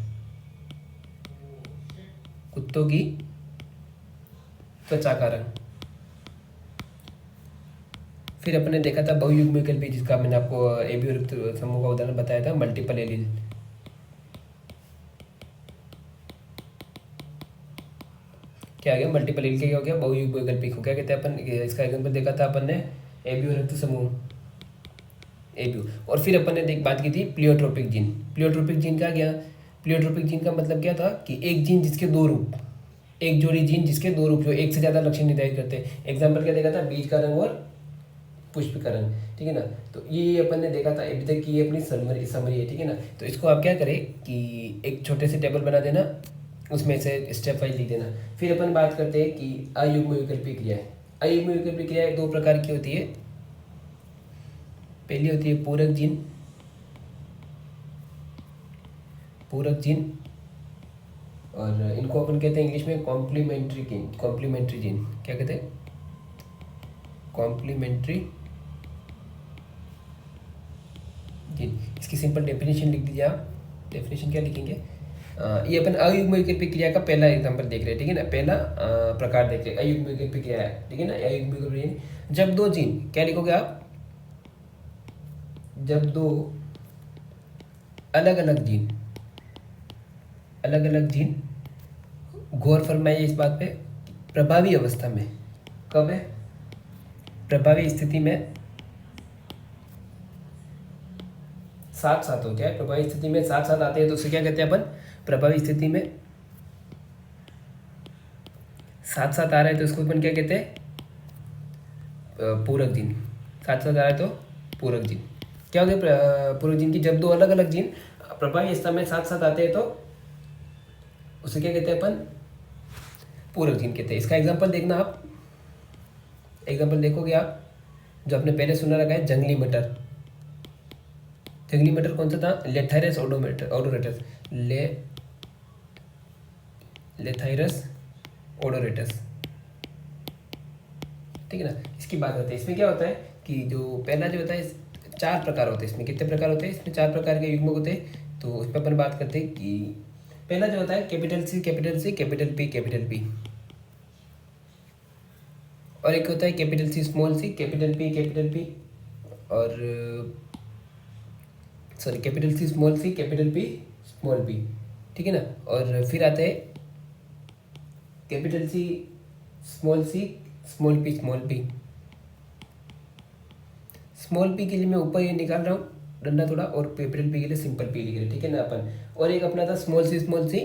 कुत्तों की त्वचा का रंग। फिर अपन ने देखा था बहुयुग्म विकल्पी, जिसका मैंने आपको एबी रक्त समूह का उदाहरण बताया था, मल्टीपल एलील। क्या आ गया, मल्टीपल एलील क्या हो गया, बहुयुग्म वैकल्पिक हो। क्या कहते हैं अपन, इसका एग्जाम्पल देखा था अपन ने एबी रक्त समूह, एबी। और फिर अपन ने बात की थी प्लियोट्रोपिक जीन। प्लियोट्रोपिक जीन का क्या, प्लियोट्रोपिक जीन का मतलब क्या था कि एक जीन जिसके दो रूप, एक जोड़ी जीन जिसके दो रूप, जो एक से ज़्यादा लक्षण निर्धारित करते हैं। एग्जाम्पल क्या देखा था, बीज का रंग और पुष्प का रंग, ठीक है ना। तो ये अपन ने देखा था अभी तक की, ये अपनी समरी है, ठीक है ना। तो इसको आप क्या करें कि एक छोटे से टेबल बना देना, उसमें से स्टेप वाइज लिख देना। फिर अपन बात करते हैं कि अयुग्म विकल्पी क्रियाएं। अयुग्म विकल्पी क्रियाएं दो प्रकार की होती है। पहली होती है पूरक जीन, पूरक जीन, और इनको अपन कहते हैं इंग्लिश में कॉम्प्लीमेंट्री जीन। कॉम्प्लीमेंट्री जीन क्या कहते हैं, कॉम्प्लीमेंट्री जीन। इसकी सिंपल डेफिनेशन लिख दीजिए आप। डेफिनेशन क्या लिखेंगे, ये अपन अयुग्म विकल्पी क्रिया का पहला एग्जांपल देख रहे हैं, ठीक है ना। पहला प्रकार देख रहे हैं, अयुग्म विकल्पी क्रिया है, ठीक है ना। अयुग्म विकल्पी जीन, जब दो जीन, क्या लिखोगे आप, जब दो अलग अलग जीन, अलग अलग जीन, गौर फरमाइए इस बात पे, प्रभावी अवस्था में, कब है, प्रभावी स्थिति में साथ साथ हो, क्या है, प्रभावी स्थिति में साथ साथ आते हैं, तो उसे क्या कहते हैं अपन, प्रभावी स्थिति में साथ साथ आ रहे हैं तो उसको अपन क्या कहते हैं, पूरक जीन। साथ साथ आ रहा है तो पूरक जीन। क्या हो गया पूरक जीन की, जब दो अलग अलग जीन प्रभावी अवस्था में साथ साथ आते हैं तो उसे क्या कहते हैं अपन, पूरक जीन कहते हैं। इसका एग्जांपल देखना आप, एग्जांपल देखोगे आप, जो आपने पहले सुना रखा है जंगली मटर। जंगली मटर कौन सा था, लेथाइरस ओडोरेटस, लेथाइरस ओडोरेटस, ठीक है ना। इसकी बात होती है, इसमें क्या होता है कि जो पहला जो होता है, चार प्रकार होते हैं इसमें। कितने प्रकार होते हैं इसमें, चार प्रकार के युग्मक होते हैं। तो उस पर अपन बात करते हैं कि पहला जो होता है capital C, capital C, capital P, capital P. और एक होता है capital C small C, capital P, capital P, और sorry capital C small C, capital P small P, ठीक है ना। और फिर आते हैं capital C small C, small P, small P. Small P के लिए मैं ऊपर ये निकाल रहा हूँ डंडा थोड़ा, और कैपिटल पी के लिए सिंपल पी लिख रहे हैं, ठीक है ना अपन। और एक अपना था small C, small C,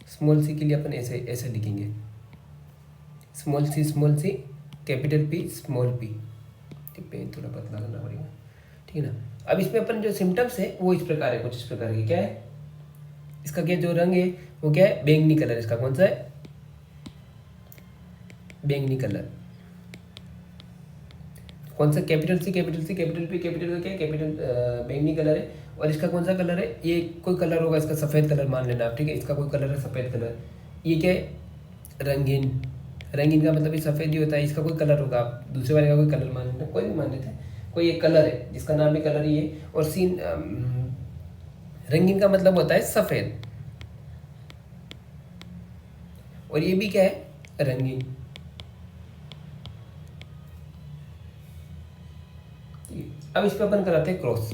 small C के लिए अपन ऐसे ऐसे लिखेंगे, small C, small C, capital P, small P. Pen थोड़ा पतला करना पड़ेगा, ठीक है ना। अब इसमें अपन जो सिम्टम्स है वो इस प्रकार है, कुछ इस प्रकार के। क्या है इसका, क्या जो रंग है वो क्या है, बैंगनी कलर। इसका कौन सा है, बैंगनी कलर। कौन सा, capital C, capital C, capital P, capital का क्या है, कैपिटल बैंगनी कलर है। और इसका कौन सा कलर है, ये कोई कलर होगा इसका, सफ़ेद कलर मान लेना आप, ठीक है। इसका कोई कलर है सफ़ेद कलर। ये क्या है, रंगीन। रंगीन का मतलब ये सफ़ेद ही होता है। इसका कोई कलर होगा, आप दूसरे वाले का कोई कलर मान लेना, कोई भी मान लेते हैं, कोई एक कलर है जिसका नाम भी कलर ही है। और सीन रंगीन का मतलब होता है सफ़ेद, और ये भी क्या है, रंगीन। अब इस पर अपन कराते हैं क्रॉस,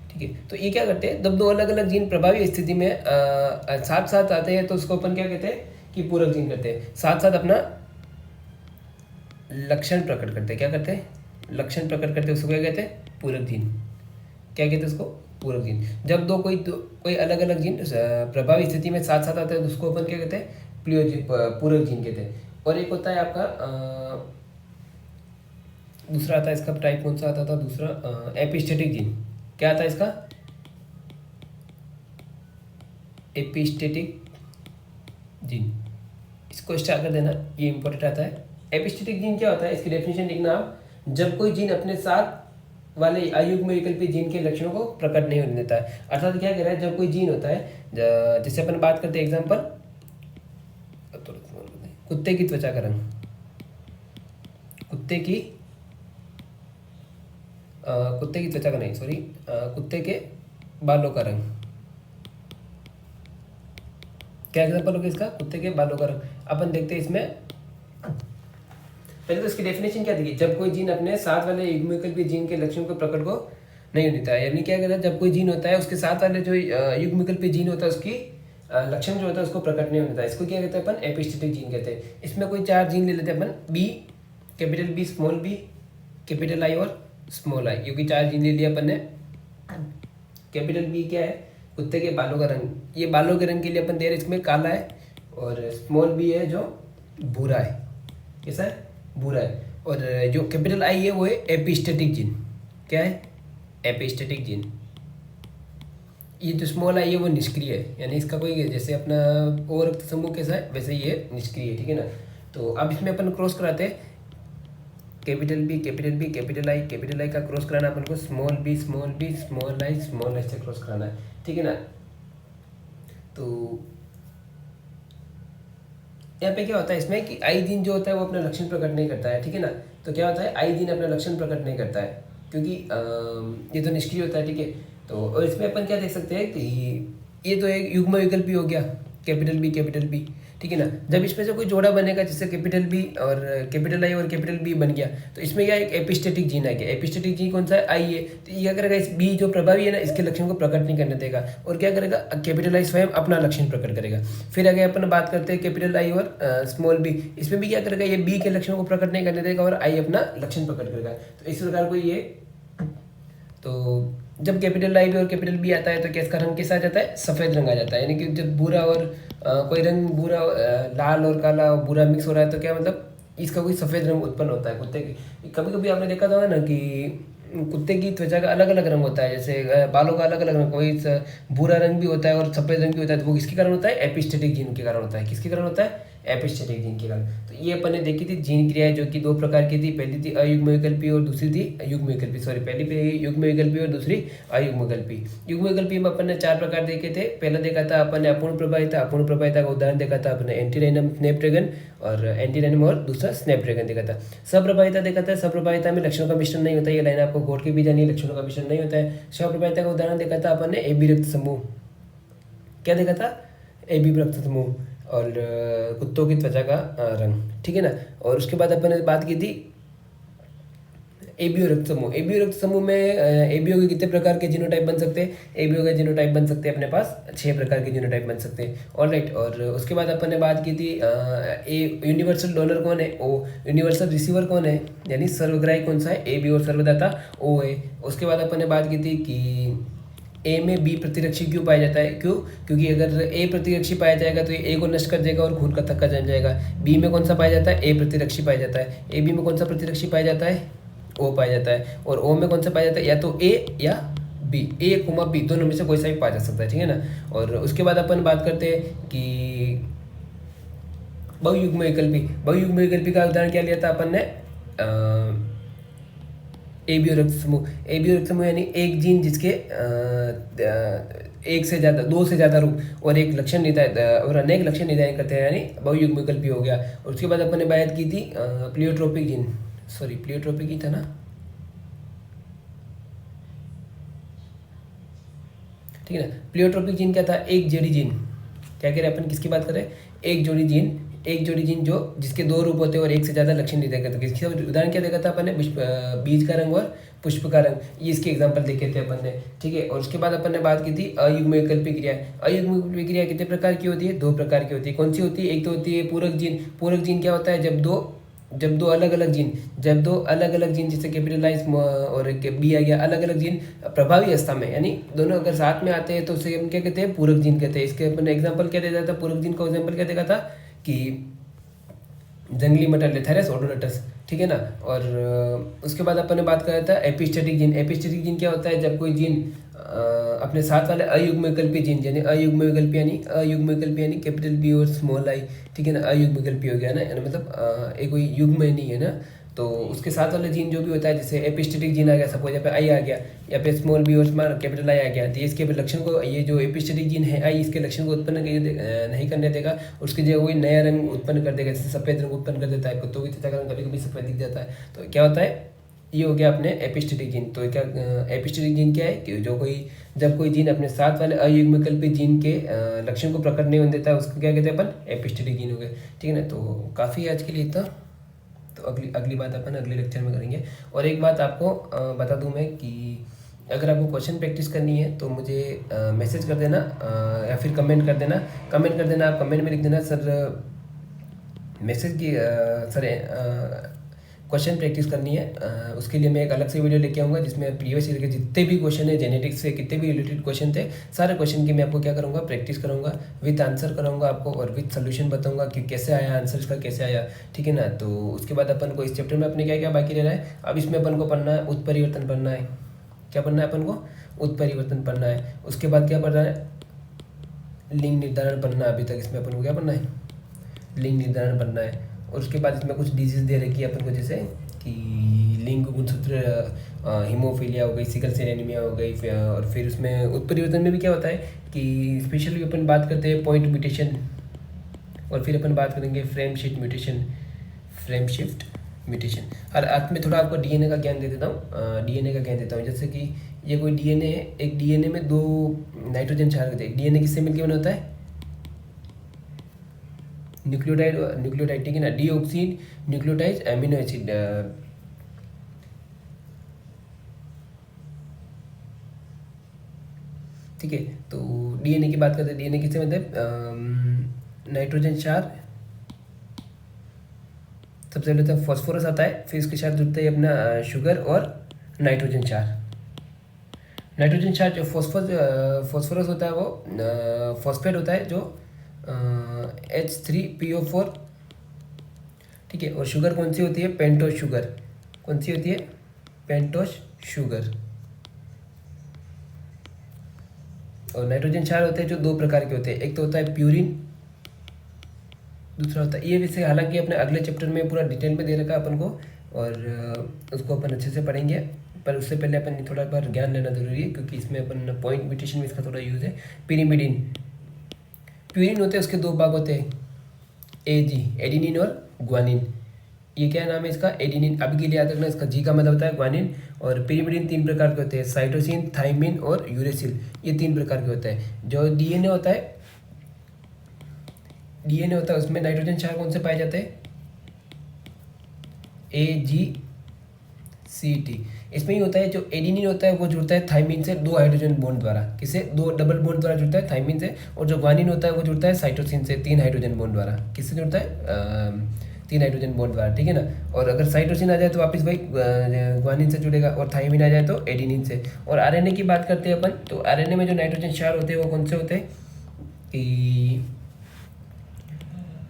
ठीक है। तो ये क्या करते हैं, जब दो अलग अलग जीन प्रभावी स्थिति में साथ साथ आते हैं तो उसको अपन क्या कहते हैं कि पूरक जीन करते हैं। साथ साथ अपना लक्षण प्रकट करते हैं, क्या करते हैं, लक्षण प्रकट करते हैं, उसको क्या कहते हैं, पूरक जीन। क्या कहते हैं उसको, पूरक जीन। जब दो कोई अलग अलग जीन प्रभावी स्थिति में साथ साथ आते हैं तो उसको अपन क्या कहते हैं, पूरक जीन कहते हैं। और एक होता है आपका दूसरा आता है, इसका टाइप कौन सा आता था दूसरा, एपिस्टेटिक जीन। क्या आता है इसका, एपिस्टेटिक जीन। इसको स्टार्ट कर देना, ये इंपॉर्टेंट आता है। एपिस्टेटिक जीन क्या होता है, इसकी डेफिनेशन लिखना आप, जब कोई जीन अपने साथ वाले अयुग्म विकल्पी जीन के लक्षणों को प्रकट नहीं होने देता है। अर्थात क्या कह रहा है, जब कोई जीन होता है, जैसे अपन बात करते हैं एग्जाम्पल, कुत्ते की त्वचा का रंग, कुत्ते की कुत्ते की त्वचा का नहीं, सॉरी, कुत्ते के बालों का रंग। क्या एग्जांपल होगा इसका? कुत्ते के बालों का रंग। अपन देखते हैं इसमें, पहले तो इसकी डेफिनेशन क्या थी? जब कोई जीन अपने साथ वाले युग्मविकल्पी जीन के लक्षण को प्रकट को नहीं होता है, यानी क्या कहता है, जब कोई जीन होता है उसके साथ वाले जो युग्मविकल्पी जीन होता है उसकी लक्षण जो होता है उसको प्रकट नहीं होता है, इसको क्या कहते हैं अपन? एपिस्टेटिक जीन कहते हैं। इसमें कोई 4 जीन ले लेते हैं अपन, B, capital B, small B, capital I और स्मॉल आई, क्योंकि 4 जीन ले लिया अपन ने। कैपिटल बी क्या है? कुत्ते के बालों का रंग। ये बालों के रंग के लिए अपन दे रहे इसमें काला है, और स्मॉल बी है जो भूरा है। कैसा है? भूरा है। और जो कैपिटल आई है वो है एपिस्टेटिक जीन। क्या है? Epistatic gene. ये जो स्मॉल आई है वो निष्क्रिय है, यानी इसका कोई, जैसे अपना ओ रक्त समूह कैसा है वैसे ये निष्क्रिय है, ठीक है ना। तो अब इसमें अपन क्रॉस कराते हैं, capital B, capital B, capital I का क्रॉस कराना अपन को small B, small B, small I से क्रॉस कराना है, ठीक है ना। तो यहाँ पे क्या होता है इसमें कि आई जीन जो होता है वो अपना लक्षण प्रकट नहीं करता है, ठीक है ना। तो क्या होता है, आई जीन अपना लक्षण प्रकट नहीं करता है, क्योंकि ये तो निष्क्रिय होता है, ठीक है। तो और इसमें अपन क्या देख सकते हैं कि ये तो एक युग्म विकल्प ही हो गया, कैपिटल बी, ठीक है ना। जब इसमें से कोई जोड़ा बनेगा, जैसे कैपिटल बी और कैपिटल आई और कैपिटल बी बन गया, तो इसमें क्या एक एपिस्टेटिक जीन आ गया। एपिस्टेटिक जीन कौन सा है? आई है। तो ये क्या करेगा, इस बी जो प्रभावी है ना, इसके लक्षण को प्रकट नहीं करने देगा, और क्या करेगा, कैपिटल आई स्वयं अपना लक्षण प्रकट करेगा। फिर आगे अपन बात करते हैं कैपिटल आई और स्मॉल बी, इसमें भी क्या करेगा, ये बी के लक्षण को प्रकट नहीं करने देगा और आई अपना लक्षण प्रकट करेगा। तो इस प्रकार को ये, तो जब कैपिटल आई और कैपिटल बी आता है तो क्या इसका रंग कैसा आ जाता है? सफ़ेद रंग आ जाता है। यानी कि जब भूरा और कोई रंग भूरा, लाल और काला और भूरा मिक्स हो रहा है तो क्या मतलब इसका कोई सफ़ेद रंग उत्पन्न होता है कुत्ते की। कभी कभी आपने देखा था ना कि कुत्ते की त्वचा का अलग अलग रंग होता है, जैसे बालों का अलग अलग रंग, कोई भूरा रंग भी होता है और सफ़ेद रंग भी होता है। तो वो किसके कारण होता है? एपिस्टेटिक जीन के कारण होता है। किसके कारण होता है? एपिस्टेटिक जीन के कारण। तो ये अपन ने देखी थी जीन क्रियाएं, जो कि 2 प्रकार की थी। पहली थी अयुग्म विकल्पी और दूसरी थी युग्म विकल्पी, सॉरी, पहली पे युग्म विकल्पी और दूसरी अयुग्म विकल्पी। युग्म विकल्पी में अपन ने 4 प्रकार देखे थे। पहला देखा था अपन ने अपूर्ण प्रभाविता। अपूर्ण प्रभाविता का उदाहरण देखा था अपने एंटीराइनम स्नैपड्रैगन, और एंटीराइनम और दूसरा स्नैपड्रैगन देखा था। सप्रभाविता देखा था। सप्रभाविता में लक्षणों का मिश्रण नहीं होता, ये लाइन आपको घोट के भी जानी है, लक्षणों का मिश्रण नहीं होता है। सप्रभाविता का उदाहरण देखा था अपन ने एबी रक्त समूह। क्या देखा था? एबी रक्त समूह और कुत्तों की त्वचा का रंग, ठीक है ना। और उसके बाद अपन ने बात की थी एबीओ रक्त समूह। एबीओ रक्त समूह में एबीओ के कितने प्रकार के जीनोटाइप बन सकते हैं? एबीओ के जीनोटाइप बन सकते हैं अपने पास 6 प्रकार के जीनोटाइप बन सकते हैं, ऑलराइट। और उसके बाद अपन ने बात की थी ए यूनिवर्सल डोनर कौन है? ओ। यूनिवर्सल रिसीवर कौन है? यानी सर्वग्राही कौन सा है? ए बी, और सर्वदाता ओ है। उसके बाद अपन ने बात की थी कि ए में बी प्रतिरक्षी क्यों पाया जाता है? क्यों? क्योंकि अगर ए प्रतिरक्षी पाया जाएगा तो ये ए को नष्ट कर देगा और खून का थक्का जम जाएगा। बी में कौन सा पाया जाता है? ए प्रतिरक्षी पाया जाता है। ए बी में कौन सा प्रतिरक्षी पाया जाता है? ओ पाया जाता है। और ओ में कौन सा पाया जाता है? या तो ए या बी, ए कोमा बी, दोनों में से कोई सा भी पाया जा सकता है, ठीक है ना। और उसके बाद अपन बात करते हैं कि बहुयुग्म विकल्पी। बहुयुग्म विकल्पी का उदाहरण क्या लिया था अपन ने? एबीओ रक्त समूह। एबीओ रक्त समूह यानी एक जीन जिसके एक से ज़्यादा, 2 से ज़्यादा रूप और एक लक्षण निर्धारित और अनेक लक्षण निर्धारित करते हैं, यानी बहुयुग्म विकल्पी हो गया। और उसके बाद अपन ने बात की थी प्लियोट्रोपिक जीन, सॉरी प्लियोट्रोपिक ही था ना, ठीक है ना। प्लियोट्रोपिक जीन क्या था? एक जोड़ी जीन। क्या कह रहे हैं अपन, किसकी बात कर रहे हैं? एक जोड़ी जीन, एक जोड़ी जीन जो जिसके 2 रूप होते हैं और एक से ज़्यादा लक्षण नहीं देखा था। इसका उदाहरण क्या देखा था अपन ने? बीज का रंग और पुष्प का रंग, ये इसके एग्जाम्पल देखे थे अपन ने, ठीक है। और उसके बाद अपन ने बात की थी अयुग्म विकल्पी क्रिया। अयुग्म विकल्पी क्रिया कितने प्रकार की होती है? 2 प्रकार की होती है। कौन सी होती है? एक तो होती है पूरक जीन। पूरक जीन क्या होता है? जब दो अलग अलग जीन जैसे कैपिटलाइज और बी आ गया, अलग अलग जीन प्रभावी अवस्था में, यानी दोनों अगर साथ में आते हैं तो उसे हम क्या कहते हैं? पूरक जीन कहते हैं। इसके अपन एग्जाम्पल क्या देता था? पूरक जीन का एग्जाम्पल क्या देखा था कि जंगली मटर लेथेरिस ओडोनटस, ठीक है ना। और उसके बाद अपन ने बात करा था एपिस्टेटिक जीन। एपिस्टेटिक जीन क्या होता है? जब कोई जीन अपने साथ वाले अयुग्म विकल्पी जीन, यानी अयुग्म विकल्पी यानी कैपिटल बी और स्मॉल आई, ठीक है ना, अयुग्म विकल्पी हो गया ना, यानी मतलब एक कोई युग्म नहीं है ना। तो उसके साथ वाला जीन जो भी होता है, जैसे एपिस्टेटिक जीन आ गया, सपोज यहाँ पे आई आ गया, या पे स्मॉल बी और स्मॉल कैपिटल आई आ गया, तो इसके लक्षण को, ये जो एपिस्टेटिक जीन है आई, इसके लक्षण को उत्पन्न नहीं करने देगा, उसकी जगह वही नया रंग उत्पन्न कर देगा, जैसे सफ़ेद रंग उत्पन्न कर देता है, कुत्तों की त्वचा का रंग कभी कभी सफ़ेद दिख जाता है। तो क्या होता है, ये हो गया अपने एपिस्टेटिक जीन। तो क्या एपिस्टेटिक जीन क्या है कि जब कोई जीन अपने साथ वाले अयुग्मकल्पी जीन के लक्षण को प्रकट नहीं होने देता है, उसको क्या कहते हैं अपन, एपिस्टेटिक जीन हो गए। ठीक है ना, तो काफ़ी आज के लिए इतना। तो अगली बात अपन अगले लेक्चर में करेंगे। और एक बात आपको बता दूं मैं कि अगर आपको क्वेश्चन प्रैक्टिस करनी है तो मुझे मैसेज कर देना, या फिर कमेंट कर देना। आप कमेंट में लिख देना सर मैसेज की सर क्वेश्चन प्रैक्टिस करनी है। उसके लिए मैं एक अलग से वीडियो लेके आऊँगा, जिसमें प्रीवियस ईयर के जितने भी क्वेश्चन है, जेनेटिक्स से कितने भी रिलेटेड क्वेश्चन थे, सारे क्वेश्चन की मैं आपको क्या करूँगा, प्रैक्टिस करूँगा, विथ आंसर कराऊँगा आपको, और विथ सोल्यूशन बताऊँगा कि कैसे आया आंसर इसका, कैसे आया। ठीक है ना, तो उसके बाद अपन को इस चैप्टर में अपने क्या क्या बाकी रह रहा है, अब इसमें अपन को पढ़ना है उत्परिवर्तन पढ़ना है। क्या पढ़ना है अपन को, उत्परिवर्तन पढ़ना है। उसके बाद क्या पढ़ना है, लिंग निर्धारण पढ़ना है। अभी तक इसमें अपन को क्या पढ़ना है, लिंग निर्धारण पढ़ना है। और उसके बाद इसमें कुछ डिजीज दे रखी है अपन को, जैसे कि लिंग गुणसूत्र, हीमोफीलिया हो गई, सिकल सेल एनीमिया हो गई, और फिर उसमें उत्परिवर्तन में भी क्या होता है कि स्पेशली अपन बात करते हैं पॉइंट म्यूटेशन, और फिर अपन बात करेंगे फ्रेम शिफ्ट म्यूटेशन। और अंत में थोड़ा आपको डीएनए का ज्ञान दे देता हूँ। जैसे कि ये कोई डीएनए है, एक डीएनए में 2 नाइट्रोजन क्षार होते हैं। डीएनए किससे मिलकर बना होता है, न्यूक्लियोटाइड। ठीक है ना, डीऑक्सी न्यूक्लियोटाइड एमिनो एसिड। ठीक है, तो डीएनए की बात करते हैं। डीएनए किससे मतलब नाइट्रोजन क्षार, सबसे पहले तो फॉस्फोरस आता है, फिर इसके साथ जुड़ता है अपना शुगर और नाइट्रोजन क्षार। नाइट्रोजन क्षार जो फॉस्फोरस होता है वो फॉस्फेट होता है, जो H3PO4। ठीक है, और शुगर कौन सी होती है, पेंटोस शुगर। कौन सी होती है, पेंटोस शुगर। और नाइट्रोजन क्षार होते हैं जो 2 प्रकार के होते हैं, एक तो होता है प्यूरिन, दूसरा होता है, ये विषय हालांकि अपने अगले चैप्टर में पूरा डिटेल में दे रखा है अपन को, और उसको अपन अच्छे से पढ़ेंगे। पर उससे पहले अपन थोड़ा बार ज्ञान लेना जरूरी है, क्योंकि इसमें अपन पॉइंट म्यूटेशन में इसका थोड़ा यूज़ है। पिरिमिडिन, प्यूरिन होते हैं, उसके 2 भाग होते हैं, एडिनिन और ग्वानिन। ये क्या नाम है इसका, एडिनिन। अभी के लिए याद रखना, इसका जी का मतलब होता है ग्वानिन। और पिरिमिडिन 3 प्रकार के होते हैं, साइटोसिन, थाइमिन और यूरेसिल। ये 3 प्रकार के होते हैं। जो डीएनए होता है उसमें नाइट्रोजन क्षार कौन से पाए जाते हैं, AGCT। इसमें ही होता है जो एडिनिन होता है वो जुड़ता है थाइमिन से 2 हाइड्रोजन बॉन्ड द्वारा। किसे, 2 डबल बॉन्ड द्वारा जुड़ता है थाइमिन से। और जो ग्वानिन होता है वो जुड़ता है साइटोसिन से 3 हाइड्रोजन बॉन्ड द्वारा। किससे जुड़ता है, 3 हाइड्रोजन बॉन्ड द्वारा। ठीक है ना, और अगर साइटोसिन आ जाए तो वापस वही ग्वानिन से जुड़ेगा, और थाइमिन आ जाए तो एडिनिन से। और आरएनए की बात करते हैं अपन, तो आरएनए में जो नाइट्रोजन क्षार होते हैं वो कौन से होते हैं कि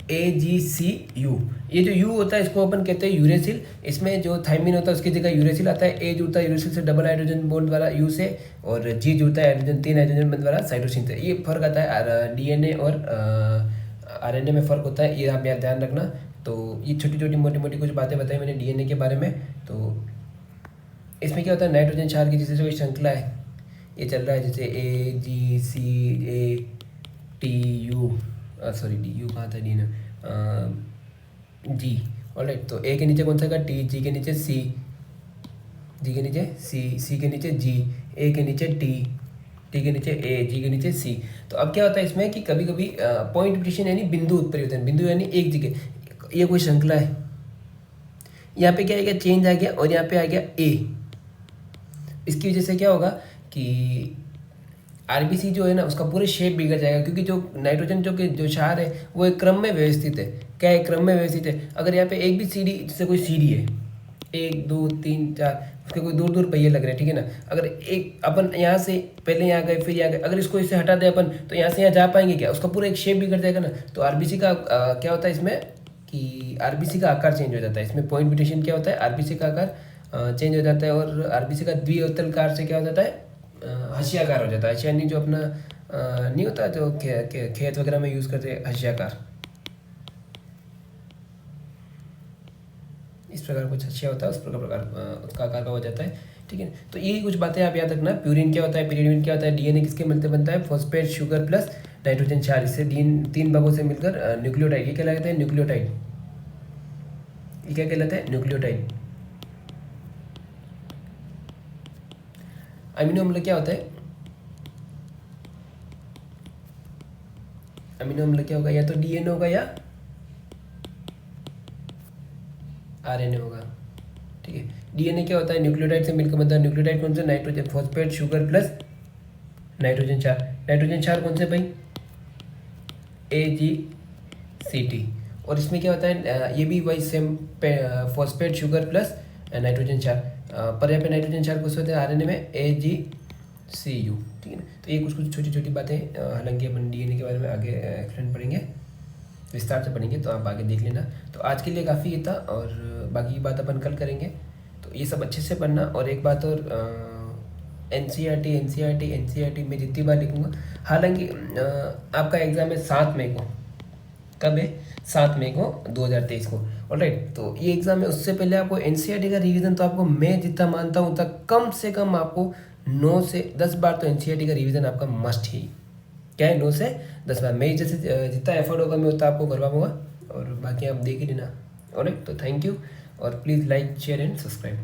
AGCU। ये जो U होता है इसको अपन कहते हैं यूरेसिल। इसमें जो थाइमिन होता है उसकी जगह यूरेसिल आता है। A जुड़ता है यूरेसिल से डबल हाइड्रोजन बॉन्ड द्वारा U से, और G जुड़ता है 3 हाइड्रोजन बॉन्ड द्वारा साइटोसिन से। ये फर्क आता है डीएनए और आरएनए में फ़र्क होता है, ये आप याद ध्यान रखना। तो ये छोटी छोटी मोटी मोटी कुछ बातें बताई मैंने डीएनए के बारे में। तो इसमें क्या होता है, नाइट्रोजन क्षार की जैसे जो श्रृंखला है ये चल रहा है, जैसे AGCATU, सॉरी DU कहाँ था, डीएनए G। ऑलराइट, तो A के नीचे कौन सा का T, G के नीचे C, G के नीचे C के नीचे G, A के नीचे T के नीचे A, G के नीचे C। तो अब क्या होता है इसमें कि कभी कभी पॉइंट म्यूटेशन यानी बिंदु उत्परिवर्तन, बिंदु यानी एक जगह, ये कोई श्रृंखला है, यहाँ पे क्या आ गया, चेंज आ गया, और यहाँ पे आ गया A। इसकी वजह से क्या होगा कि आरबीसी जो है ना उसका पूरे शेप बिगड़ जाएगा, क्योंकि जो नाइट्रोजन जो क्षार है वो एक क्रम में व्यवस्थित है। क्या एक क्रम में व्यवस्थित है, अगर यहाँ पे एक भी सीढ़ी, जैसे कोई सीढ़ी है 1 2 3 4, उसके कोई दूर दूर पहिए लग रहे हैं, ठीक है ना। अगर एक अपन यहाँ से पहले यहाँ गए फिर यहाँ गए, अगर इसको इससे हटा दें अपन तो यहाँ से यहाँ जा पाएंगे क्या, उसका पूरा एक शेप बिगड़ जाएगा ना। तो आरबीसी का क्या होता है इसमें कि आरबीसी का आकार चेंज हो जाता है। इसमें पॉइंट म्यूटेशन क्या होता है, आरबीसी का आकार चेंज हो जाता है, और आरबीसी का द्विअवतलकार से क्या हो जाता है, हशियाकार हो जाता है। हशिया नहीं, जो अपना नहीं होता जो खेत वगैरह में यूज़ करते हैं, हशियाकार। इस प्रकार कुछ अच्छा होता है उस प्रकार उसका आकार का हो जाता है, ठीक है। तो यही कुछ बातें आप याद रखना। प्यूरिन क्या होता है, पिरिडिन क्या होता है, डीएनए किसके मिलकर बनता है, फॉस्फेट शुगर प्लस नाइट्रोजन 4, इससे तीन भागों से मिलकर न्यूक्लियोटाइड, ये क्या कहलाता है, न्यूक्लियोटाइड, ये क्या कहलाता है, न्यूक्लियोटाइड। अमीनो अम्ल क्या होता है, अमीनो अम्ल क्या होगा, या तो डीएनए होगा या आरएनए होगा, ठीक है। डीएनए क्या होता है, न्यूक्लियोटाइड से मिलकर बनता है। न्यूक्लियोटाइड कौन से, nitrogen, phosphate sugar plus nitrogen 4, nitrogen 4 कौन से भाई, AgCT। और इसमें क्या होता है, ये भी वही same phosphate sugar plus nitrogen 4, पर यहाँ पे नाइट्रोजन 4 कुछ होते हैं आरएनए में AgCu, ठीक है ना। तो ये कुछ कुछ छोटी छोटी बातें, हालांकि अपन डीएनए के बारे में आगे एक्सप्लेन पढ़ेंगे, विस्तार से पढ़ेंगे, तो आप आगे देख लेना। तो आज के लिए काफ़ी ही था, और बाकी की बात अपन कल करेंगे। तो ये सब अच्छे से पढ़ना। और एक बात और, NCERT में जितनी बार लिखूँगा, हालांकि आपका एग्ज़ाम है 7 मई को, कब है, 7 मई को 2023 को, ऑलराइट। तो ये एग्ज़ाम है, उससे पहले आपको NCERT का रिवीजन, तो आपको मैं जितना मानता हूँ उतना कम से कम आपको 9 से 10 बार तो NCERT का रिवीजन आपका मस्ट ही, क्या है, 9 से 10 बार। मैं जैसे जितना एफर्ट होगा मैं उतना आपको करवा पाऊँगा, और बाकी आप देख ही लेना, ऑलराइट। तो थैंक यू, और please like share and subscribe.